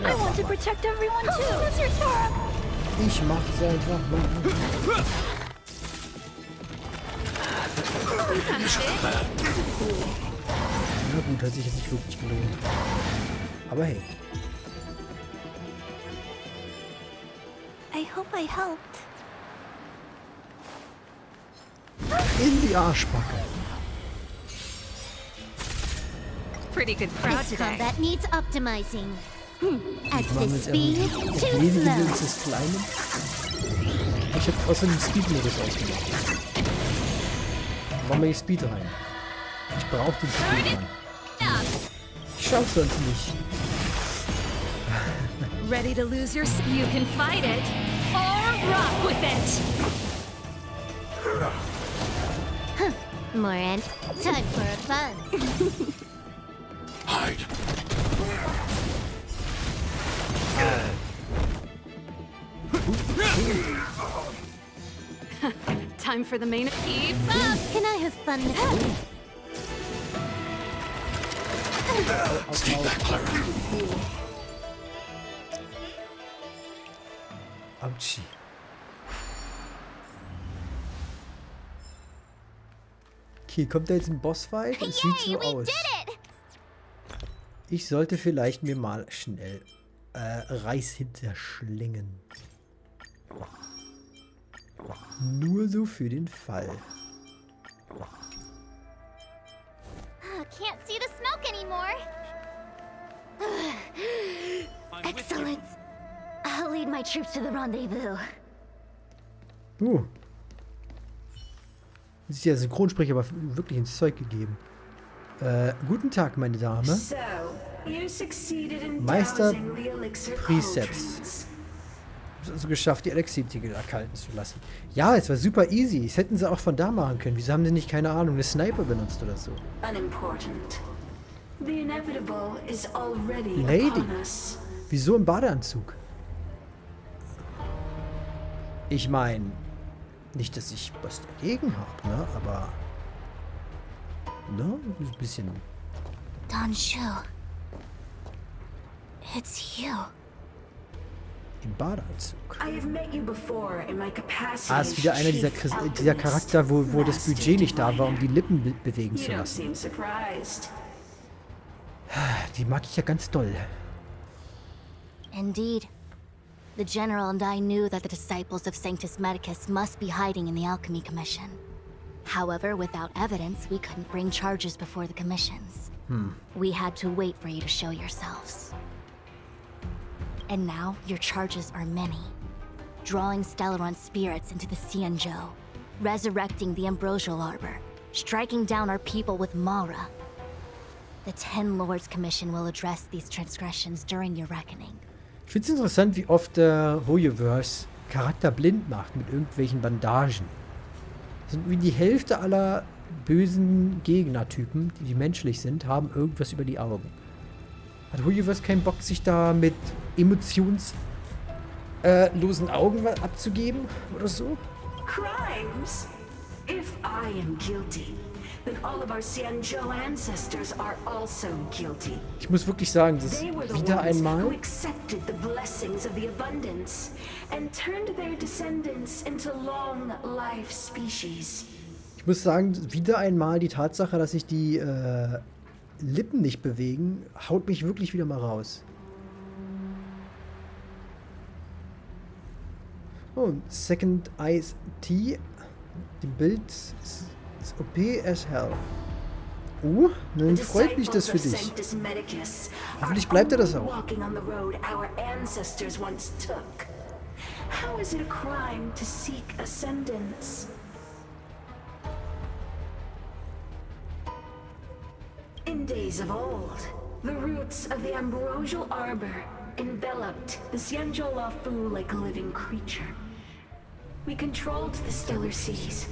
I want to protect everyone too. Mr. Sora. Ich mach's einfach mal. Na gut, hat sich jetzt nicht wirklich gelohnt. Aber hey. I hope I helped. In die Arschbacke. Pretty good crowd This today. combat needs optimizing. At Machen wir this jetzt speed, einfach too wenige slow. Wills des Kleinen. Ich hab außerdem Speed-Modus ausgemacht. Machen wir die Speed rein. Ich brauche den Speed rein. Ich schaff's sonst nicht. Ready to lose your... You can fight it or rock with it. Moran, time for a buzz. Hide. Time for the main... Keep up. Can I have fun with you? Stay back, Clara. Autschi. Okay, kommt da jetzt ein Bossfight? Es sieht so aus. Ich sollte vielleicht mir mal schnell Reis hinterschlingen. Nur so für den Fall. can't see the smoke anymore. Excellent. I'll lead my troops to the rendezvous. Das ist ja Synchronsprecher, aber wirklich ins Zeug gegeben. Guten Tag, meine Dame. Meister Precepts. Also geschafft, die Elixir-Titel erkalten zu lassen. Ja, es war super easy. Das hätten sie auch von da machen können. Wieso haben sie nicht, keine Ahnung, eine Sniper benutzt oder so? Lady. Wieso im Badeanzug? Ich meine, nicht, dass ich was dagegen habe, ne? Aber... ne? Ein bisschen... Danshu. It's you. Im Badeanzug. Ist wieder einer dieser Charakter, wo das Budget nicht da war, um die Lippen bewegen zu lassen. Die mag ich ja ganz doll. Indeed. The General and I knew that the disciples of Sanctus Medicus must be hiding in the Alchemy Commission. However, without evidence, we couldn't bring charges before the commissions. We had to wait for you to show yourselves. And now, your charges are many. Drawing Stellaron spirits into the Xianzhou, resurrecting the Ambrosial Arbor, striking down our people with Mara. The Ten Lords Commission will address these transgressions during your reckoning. Ich finde es interessant, wie oft der Hoyoverse Charakter blind macht mit irgendwelchen Bandagen. Sind wie die Hälfte aller bösen Gegnertypen, die menschlich sind, haben irgendwas über die Augen. Hat Hoyoverse keinen Bock, sich da mit emotionslosen Augen abzugeben oder so? Crimes? If I am guilty, then all of our Xianzhou ancestors are also guilty. Ich muss wirklich sagen, das ist wieder einmal... who accepted the blessings of the abundance and turned their descendants into long-life species. Ich muss sagen, wieder einmal die Tatsache, dass sich die Lippen nicht bewegen, haut mich wirklich wieder mal raus. Oh, Second Eyes T. Die Bild ist OP as hell. Dann freut mich das für dich. Hoffentlich bleibt er das auch. How is it a crime to seek ascendance? In days of old, the roots of the Ambrosial Arbor enveloped the Xianzhou Luofu like a living creature. We controlled the stellar seas,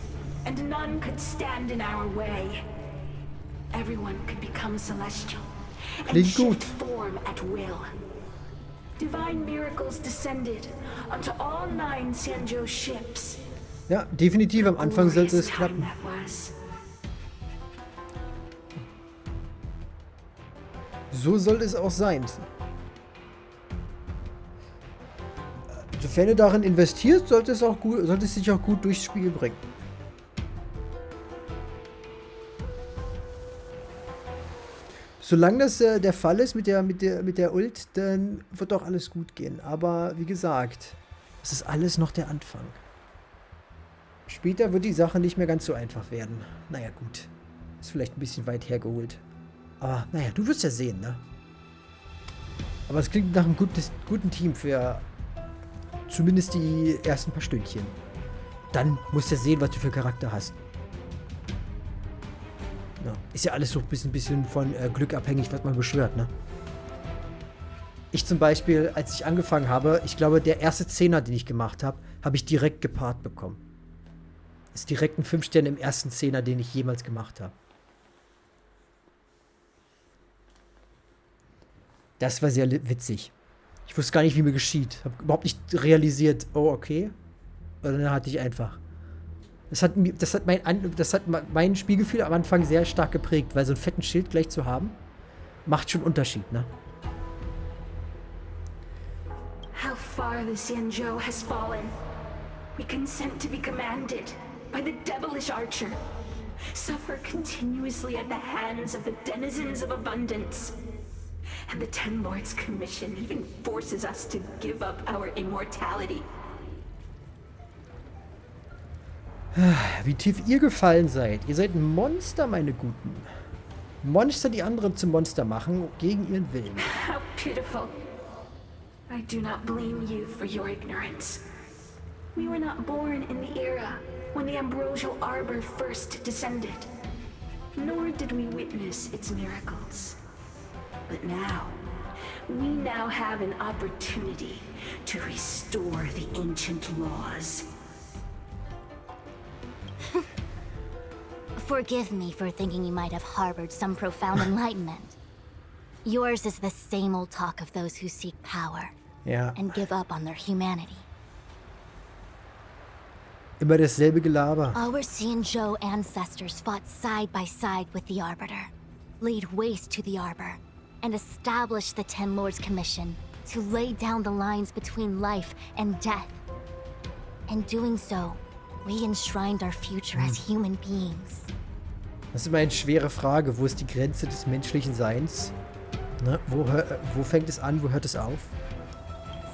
and none could stand in our way. Everyone could become celestial and shift form at will. Divine miracles descended onto all 9 Xianzhou ships. Ja, definitiv am Anfang sollte es klappen. So soll es auch sein. Sofern du darin investierst, sollte es sich auch gut durchs Spiel bringen. Solange das der Fall ist mit der Ult, dann wird doch alles gut gehen. Aber wie gesagt, es ist alles noch der Anfang. Später wird die Sache nicht mehr ganz so einfach werden. Naja, gut. Ist vielleicht ein bisschen weit hergeholt. Aber naja, du wirst ja sehen, ne? Aber es klingt nach einem guten Team für zumindest die ersten paar Stündchen. Dann musst du ja sehen, was du für Charakter hast. Ja, ist ja alles so ein bisschen von Glück abhängig, was man beschwört, ne? Ich zum Beispiel, als ich angefangen habe, ich glaube, der erste 10er, den ich gemacht habe, habe ich direkt gepaart bekommen. Ist direkt ein 5 Sterne im ersten 10er, den ich jemals gemacht habe. Das war sehr witzig. Ich wusste gar nicht, wie mir geschieht. Habe überhaupt nicht realisiert, oh, okay. Und dann hatte ich einfach. Das hat mein Spielgefühl am Anfang sehr stark geprägt, weil so einen fetten Schild gleich zu haben, macht schon Unterschied, ne? How far the Xianzhou has fallen. We consent to be commanded by the devilish archer. Suffer continuously at the hands of the denizens of abundance. And the Ten Lords Commission even forces us to give up our immortality. Wie tief ihr gefallen seid. Ihr seid ein Monster, meine Guten. Monster, die andere zum Monster machen, gegen ihren Willen. How pitiful. I do not blame you for your ignorance. We were not born in the era when the ambrosial arbor first descended, nor did we witness its miracles. But now, we now have an opportunity to restore the ancient laws. Forgive me for thinking you might have harbored some profound enlightenment. Yours is the same old talk of those who seek power and give up on their humanity. Immer dasselbe Gelaber. Our Xianzhou ancestors fought side by side with the Arbiter, laid waste to the Arbor, and established the Ten Lords Commission to lay down the lines between life and death. In doing so, we enshrined our future as human beings. Das ist immer eine schwere Frage. Wo ist die Grenze des menschlichen Seins? Ne? Wo fängt es an? Wo hört es auf?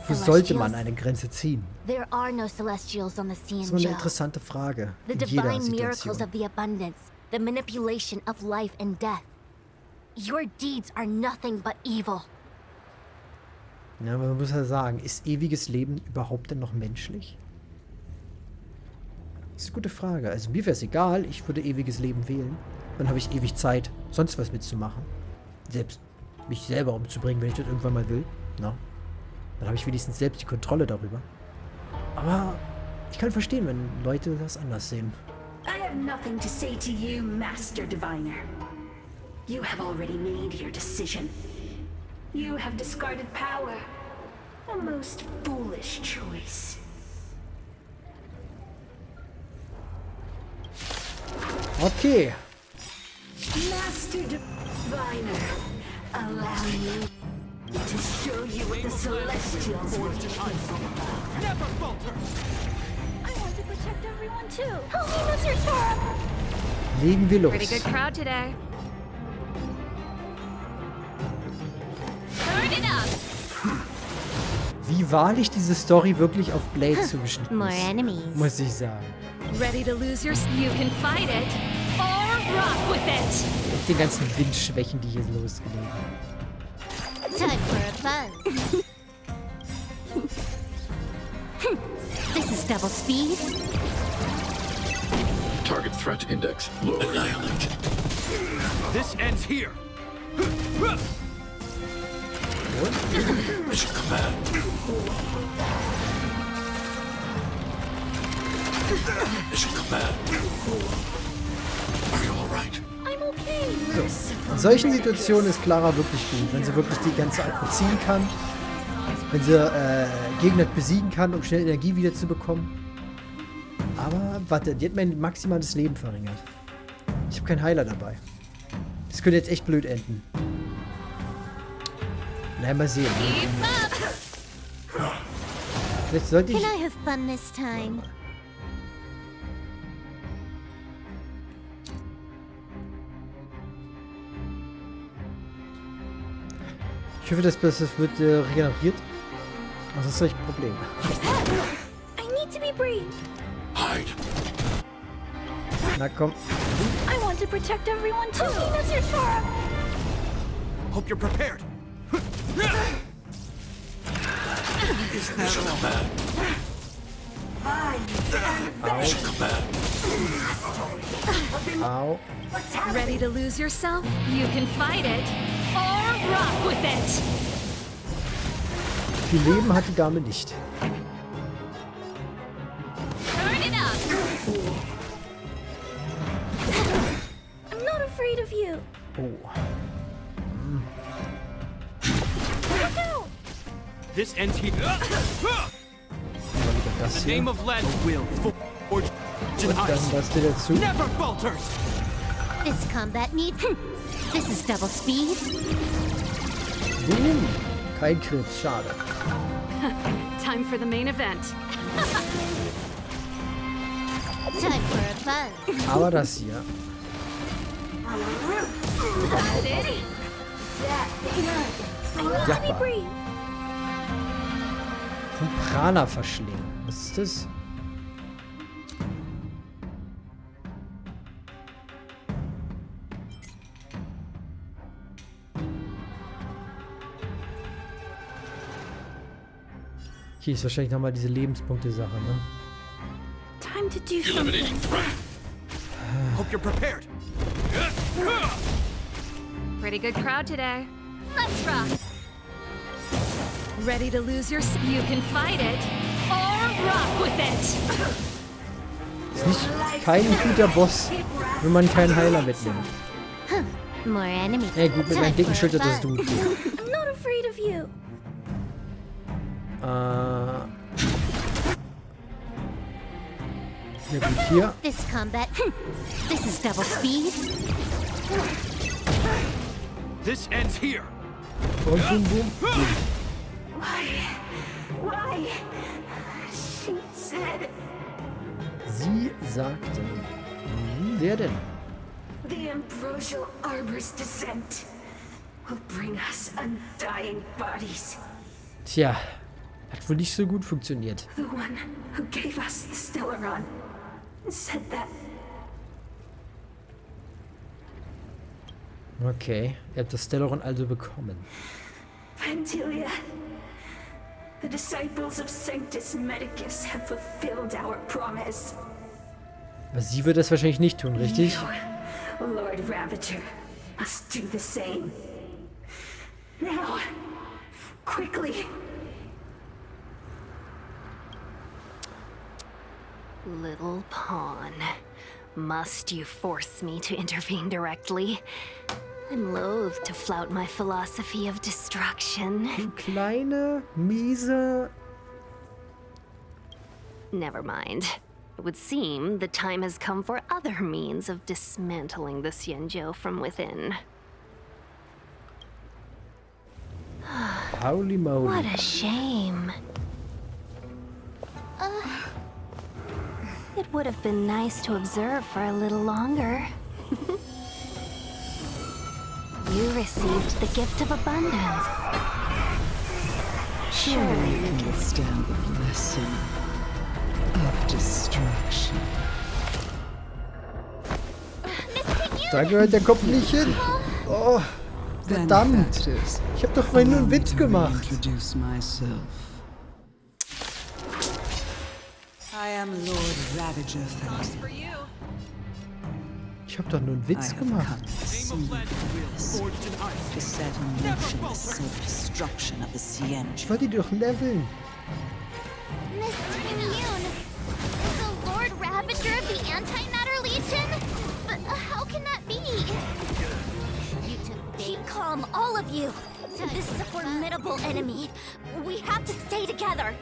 Wo sollte man eine Grenze ziehen? There are no celestials on the Das ist immer eine Xianzhou. interessante Frage. The In jeder divine miracles Situation. of the abundance, the manipulation of life and death. Your deeds are nothing but evil. Ja, man muss ja sagen, ist ewiges Leben überhaupt denn noch menschlich? Das ist eine gute Frage. Also mir wäre es egal, ich würde ewiges Leben wählen. Dann habe ich ewig Zeit, sonst was mitzumachen. Selbst mich selber umzubringen, wenn ich das irgendwann mal will. Na? Dann habe ich wenigstens selbst die Kontrolle darüber. Aber ich kann verstehen, wenn Leute das anders sehen. I have nothing to say to you, Master Diviner. You have already made your decision. You have discarded power. A most foolish choice. Okay. Master Diviner, allow me to show you what the Celestials were capable of. Never falter! I want to protect everyone too. Help me, Mr. Torp! Legen wir los. Pretty good crowd today. Turn it up! Wie wahrlich diese Story wirklich auf Blade zugeschnitten More ist, enemies. muss ich sagen. Ready to lose your... You can fight it or rock with it! Mit den ganzen Windschwächen, die hier losgelegen. Time for a buzz. This is double speed. Target threat index low. Annihilate. This ends here! Mission command. Mission command. Are you all right? I'm okay. So. In solchen Situationen ist Clara wirklich gut, wenn sie wirklich die ganze Zeit beziehen kann. Wenn sie Gegner besiegen kann, um schnell Energie wieder zu bekommen. Aber warte, die hat mein maximales Leben verringert. Ich habe keinen Heiler dabei. Das könnte jetzt echt blöd enden. Na, mal sehen. Jetzt sollte ich... Can I have fun this time? Ich hoffe, das wird regeneriert. Das ist echt ein Problem. I need to be brave. Hide. Na komm. I want to protect everyone too. Help me, Mr. Torp! Hope you're prepared. Mission command. Mission command. Au. Ready to lose yourself? You can fight it or rock with it! Viel Leben hat die Dame nicht. Turn it up! I'm not afraid of you. Oh. Look out! This ends here. Das The hier. name of land will forge Und dann das hier dazu. Never falters! This combat needs... This is double speed. Boom. Kein Crit, schade. Time for the main event. Time for a buzz. Aber das hier. That's it. Jappa. Prana verschlingen. Was ist das? Okay, ist wahrscheinlich nochmal diese Lebenspunkte-Sache, ne? Time to do something. Hope you're prepared. Pretty good crowd today. Let's rock. Ready to lose your... You can fight it or rock with it. Ist nicht kein guter Boss, wenn man keinen Heiler mitnimmt. More enemies. Ey, gut, mit meinen dicken Schultern, das ist du. I'm not afraid of you. Ja gut, hier. This combat. This is double speed. This ends here. Und boom, boom. Why? She said Sie sagte. Wer denn? the ambrosial arbor's descent will bring us undying bodies. Tja, hat wohl nicht so gut funktioniert. The one who gave us the Stellaron said that. Okay, ihr habt das Stellaron also bekommen. Vantilia, the disciples of Sanctus Medicus have fulfilled our promise. Aber sie wird das wahrscheinlich nicht tun, richtig? You, Lord Ravager, must do the same. Now, quickly. Little pawn. Must you force me to intervene directly? I'm loath to flout my philosophy of destruction. Du kleine, miese... Never mind. It would seem the time has come for other means of dismantling the Xianzhou from within. Holy moly. What a shame. It would have been nice to observe for a little longer. You received the gift of abundance. Surely you can withstand the blessing of destruction. Da gehört der Kopf nicht hin. Oh, verdammt. Ich hab doch vorhin nur einen Witz gemacht. I am Lord Ravager. Ich hab doch nur einen Witz gemacht. To set in motion the self-destruction of the Xianzhou. Ich wollte die doch leveln. Mr. Immune, the Lord Ravager of the Antimatter Legion? But how can that be? You took bait. Calm, all of you. This is a formidable enemy. We have to stay together.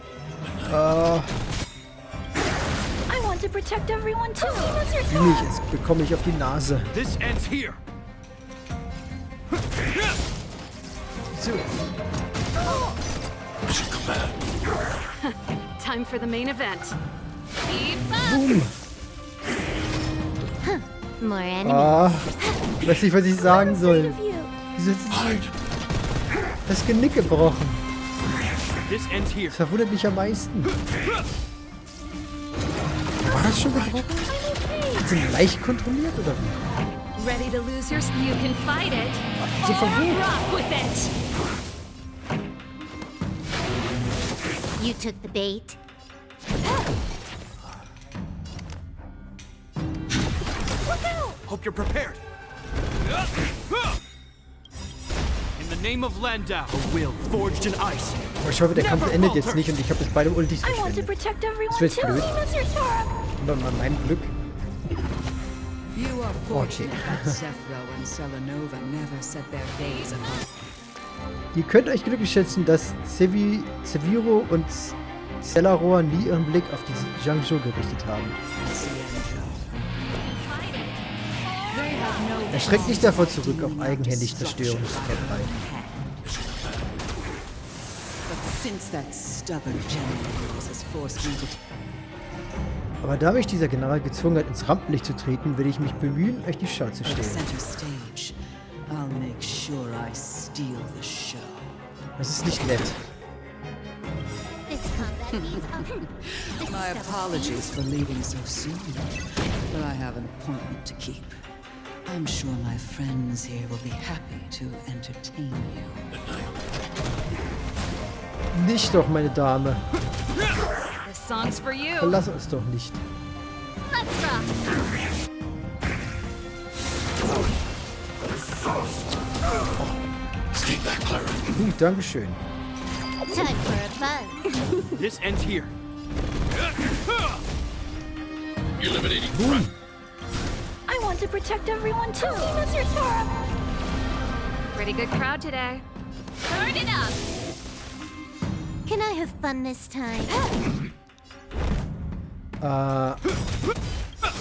I want to protect everyone too. What's your Nicht, jetzt bekomme ich auf die Nase. This ends here. So. Time for the main event. Boom. More enemies. Ah, weiß nicht, was ich sagen soll. Wieso ist das Genick gebrochen? This ends here. Das verwundert mich am meisten. War das schon gebrochen? Hat sie leicht kontrolliert oder wie? Ready to lose your... You can fight it So or verwirrt. rock with it. You took the bait. Hope you're prepared. In the name of Landau, a will forged in ice. Aber ich hoffe, der Kampf endet jetzt nicht und ich habe jetzt beide Ultis I want to verschwendet. protect everyone Das wird too. blöd. What's your Torah? Und dann an meinem Glück. You are Okay. fortunate that Zephyro and Selenova never set their gaze upon. Ihr könnt euch glücklich schätzen, dass Seviro und Stellaror nie ihren Blick auf die Jiangzhou gerichtet haben. Er schreckt nicht davor zurück, auch eigenhändig Zerstörung zu verbreiten. But since that stubborn general has forced me to... Aber da mich dieser General gezwungen hat, ins Rampenlicht zu treten, will ich mich bemühen, euch die Schau zu stellen. Center stage, I'll make sure I steal the show. Das ist nicht nett. This combat means... My apologies for leaving so soon, but I have an appointment to keep. I'm sure my friends here will be happy to entertain you. Nicht doch, meine Dame. This song's for you. Verlass uns doch nicht. Let's rock. Stay back, Clara. Dankeschön. Time for a buzz. This ends here. Eliminating front. I want to protect everyone too. That's your turn. Pretty good crowd today. Turn it up. Can I have fun this time?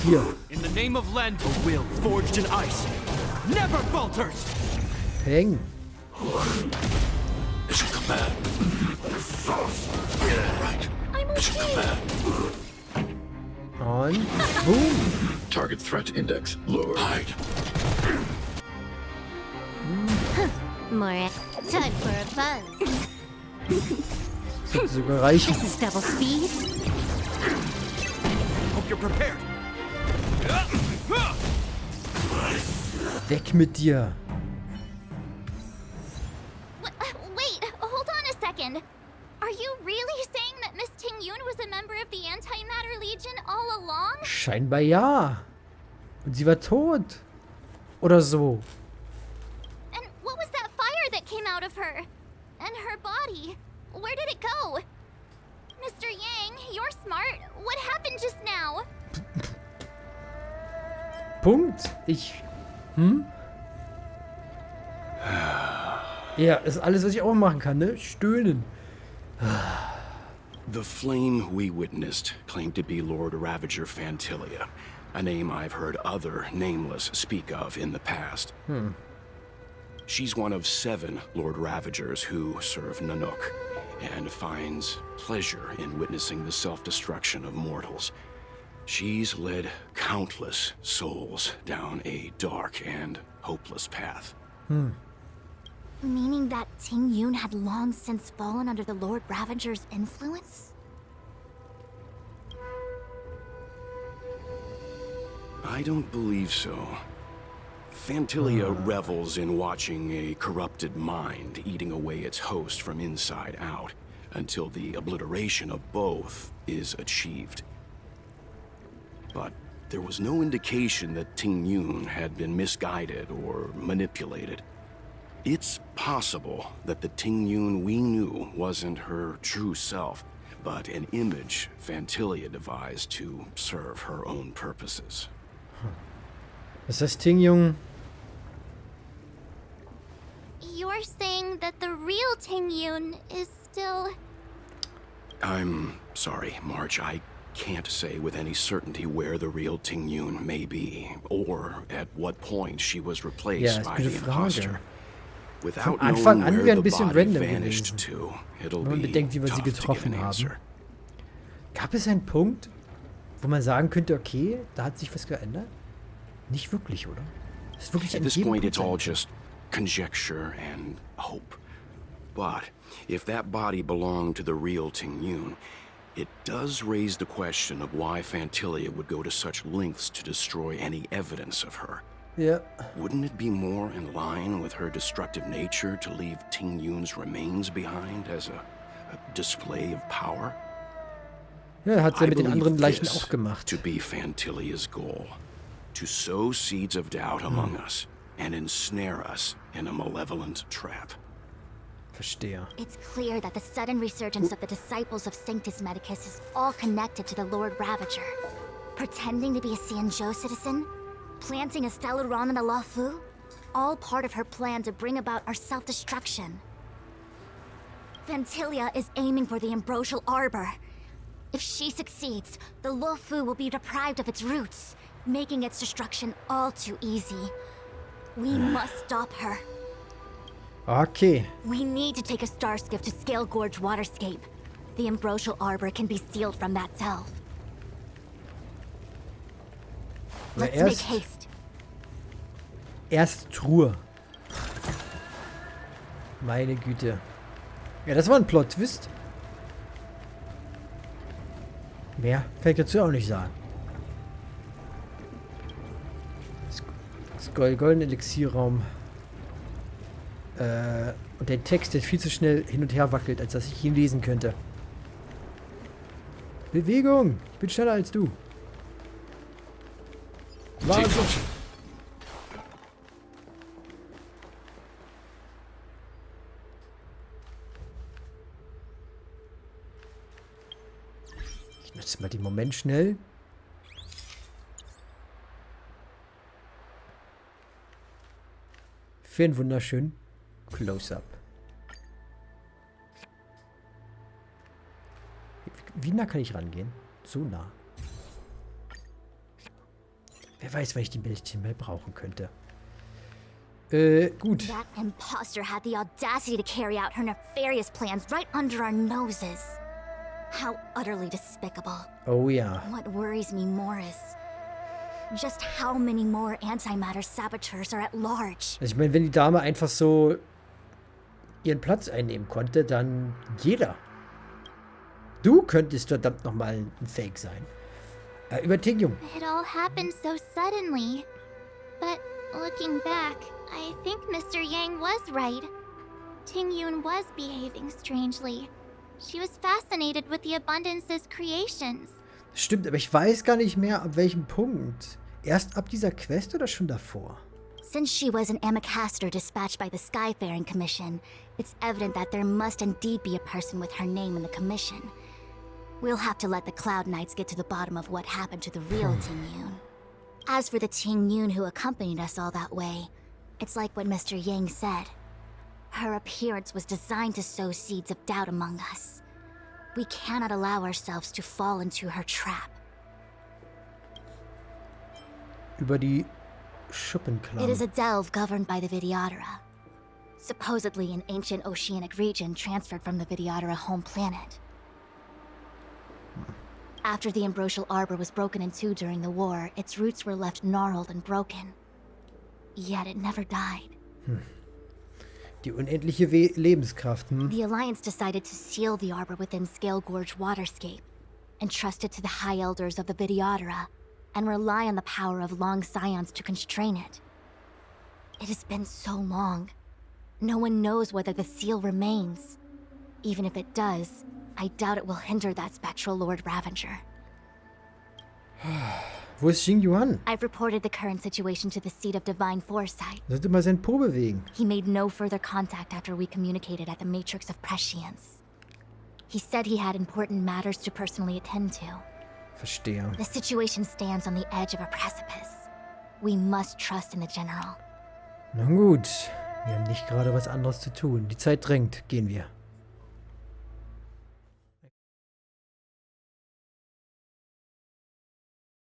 Hier. In the name of Len, a will forged in ice never falters. Peng. Mission command. Right. Mission command. Und boom. Target threat index lower. Hide. More. Time for a buzz. Das sollte sogar reichen. This is double speed. Hope you're prepared. Weg mit dir. Wait, hold on a second. Are you really saying that Miss Ting-Yun was a member of the Antimatter Legion all along? Scheinbar ja. Und sie war tot. Oder so. And what was that fire that came out of her? And her body? Where did it go? Mr. Yang, you're smart. What happened just now? Punkt. Ja, ist alles, was ich auch machen kann, ne? Stöhnen. The flame we witnessed claimed to be Lord Ravager Fantilia, a name I've heard other nameless speak of in the past. She's one of 7 Lord Ravagers who serve Nanook, and finds pleasure in witnessing the self-destruction of mortals. She's led countless souls down a dark and hopeless path. Meaning that Ting-Yun had long since fallen under the Lord Ravager's influence? I don't believe so. Fantilia revels in watching a corrupted mind eating away its host from inside out, until the obliteration of both is achieved. But there was no indication that Ting-Yun had been misguided or manipulated. It's possible that the Ting-Yun we knew wasn't her true self, but an image Fantilia devised to serve her own purposes. Was heißt Ting-Yun? You're saying that the real Ting-Yun is still... I'm sorry, March. I can't say with any certainty where the real Ting-Yun may be, or at what point she was replaced by the imposter. Without knowing where the body vanished to, it'll be tough to give an answer. Gab es einen Punkt, wo man sagen könnte, okay, da hat sich was geändert? Nicht wirklich, oder? Ist wirklich At this point, it's all just conjecture and hope. But if that body belonged to the real Ting-Yun, it does raise the question of why Fantilia would go to such lengths to destroy any evidence of her. Yeah. Wouldn't it be more in line with her destructive nature to leave Ting-Yun's remains behind as a display of power? Ja, hat sie mit den anderen Leichen auch gemacht. To be Fantilia's goal, to sow seeds of doubt among us and ensnare us in a malevolent trap. Verstehe. It's clear that the sudden resurgence of the disciples of Sanctus Medicus is all connected to the Lord Ravager. Pretending to be a Xianzhou citizen, planting a Stellaron in the Luofu, all part of her plan to bring about our self-destruction. Fantilia is aiming for the Ambrosial Arbor. If she succeeds, the Luofu will be deprived of its roots, making its destruction all too easy. We must stop her. Okay. We need to take a star skiff to Scale Gorge Waterscape. The Ambrosial Arbor can be sealed from that delve. Let's make haste. Erst Truhe. Meine Güte. Ja, das war ein Plot-Twist. Mehr kann ich dazu auch nicht sagen. Das goldene Elixierraum. Und der Text, der viel zu schnell hin und her wackelt, als dass ich ihn lesen könnte. Bewegung! Ich bin schneller als du. Wahnsinn! Ich nutze mal den Moment schnell. Für einen wunderschönen Close-Up. Wie nah kann ich rangehen? So nah. Wer weiß, wann ich die Bildchen mal brauchen könnte. Gut. That imposter had the audacity to carry out her nefarious plans right under our noses. How utterly despicable. Oh ja. What worries me more is just how many more antimatter saboteurs are at large. Also ich meine, wenn die Dame einfach so ihren Platz einnehmen konnte, dann jeder. Du könntest verdammt nochmal ein Fake sein. Übertigung. It all happened so suddenly. But looking back, I think Mr. Yang was right. Tingyun was behaving strangely. She was fascinated with the Abundance's creations. Stimmt, aber ich weiß gar nicht mehr, ab welchem Punkt. Erst ab dieser Quest oder schon davor? Since she was an Amicastor dispatched by the Skyfaring Commission, it's evident that there must indeed be a person with her name in the commission. We'll have to let the Cloud Knights get to the bottom of what happened to the real Tingyun. As for the Tingyun who accompanied us all that way, it's like what Mr. Yang said. Her appearance was designed to sow seeds of doubt among us. We cannot allow ourselves to fall into her trap. Über die Schuppenklamm. It is a delve governed by the Vidyadhara. Supposedly an ancient oceanic region transferred from the Vidyadhara home planet. After the Ambrosial Arbor was broken in two during the war, its roots were left gnarled and broken. Yet it never died. Die unendliche Lebenskraft. The Alliance decided to seal the arbor within Scale Gorge Waterscape, entrust it to the High Elders of the Vidyadhara, and rely on the power of long scions to constrain it. It has been so long. No one knows whether the seal remains. Even if it does, I doubt it will hinder that spectral Lord Ravenger. Wo ist Xing Yuan? I've reported the current situation to the Seat of Divine Foresight. Sollte mal sein Po bewegen. He made no further contact after we communicated at the Matrix of Prescience. He said he had important matters to personally attend to. Verstehe. The situation stands on the edge of a precipice. We must trust in the General. Na gut. Wir haben nicht gerade was anderes zu tun. Die Zeit drängt. Gehen wir.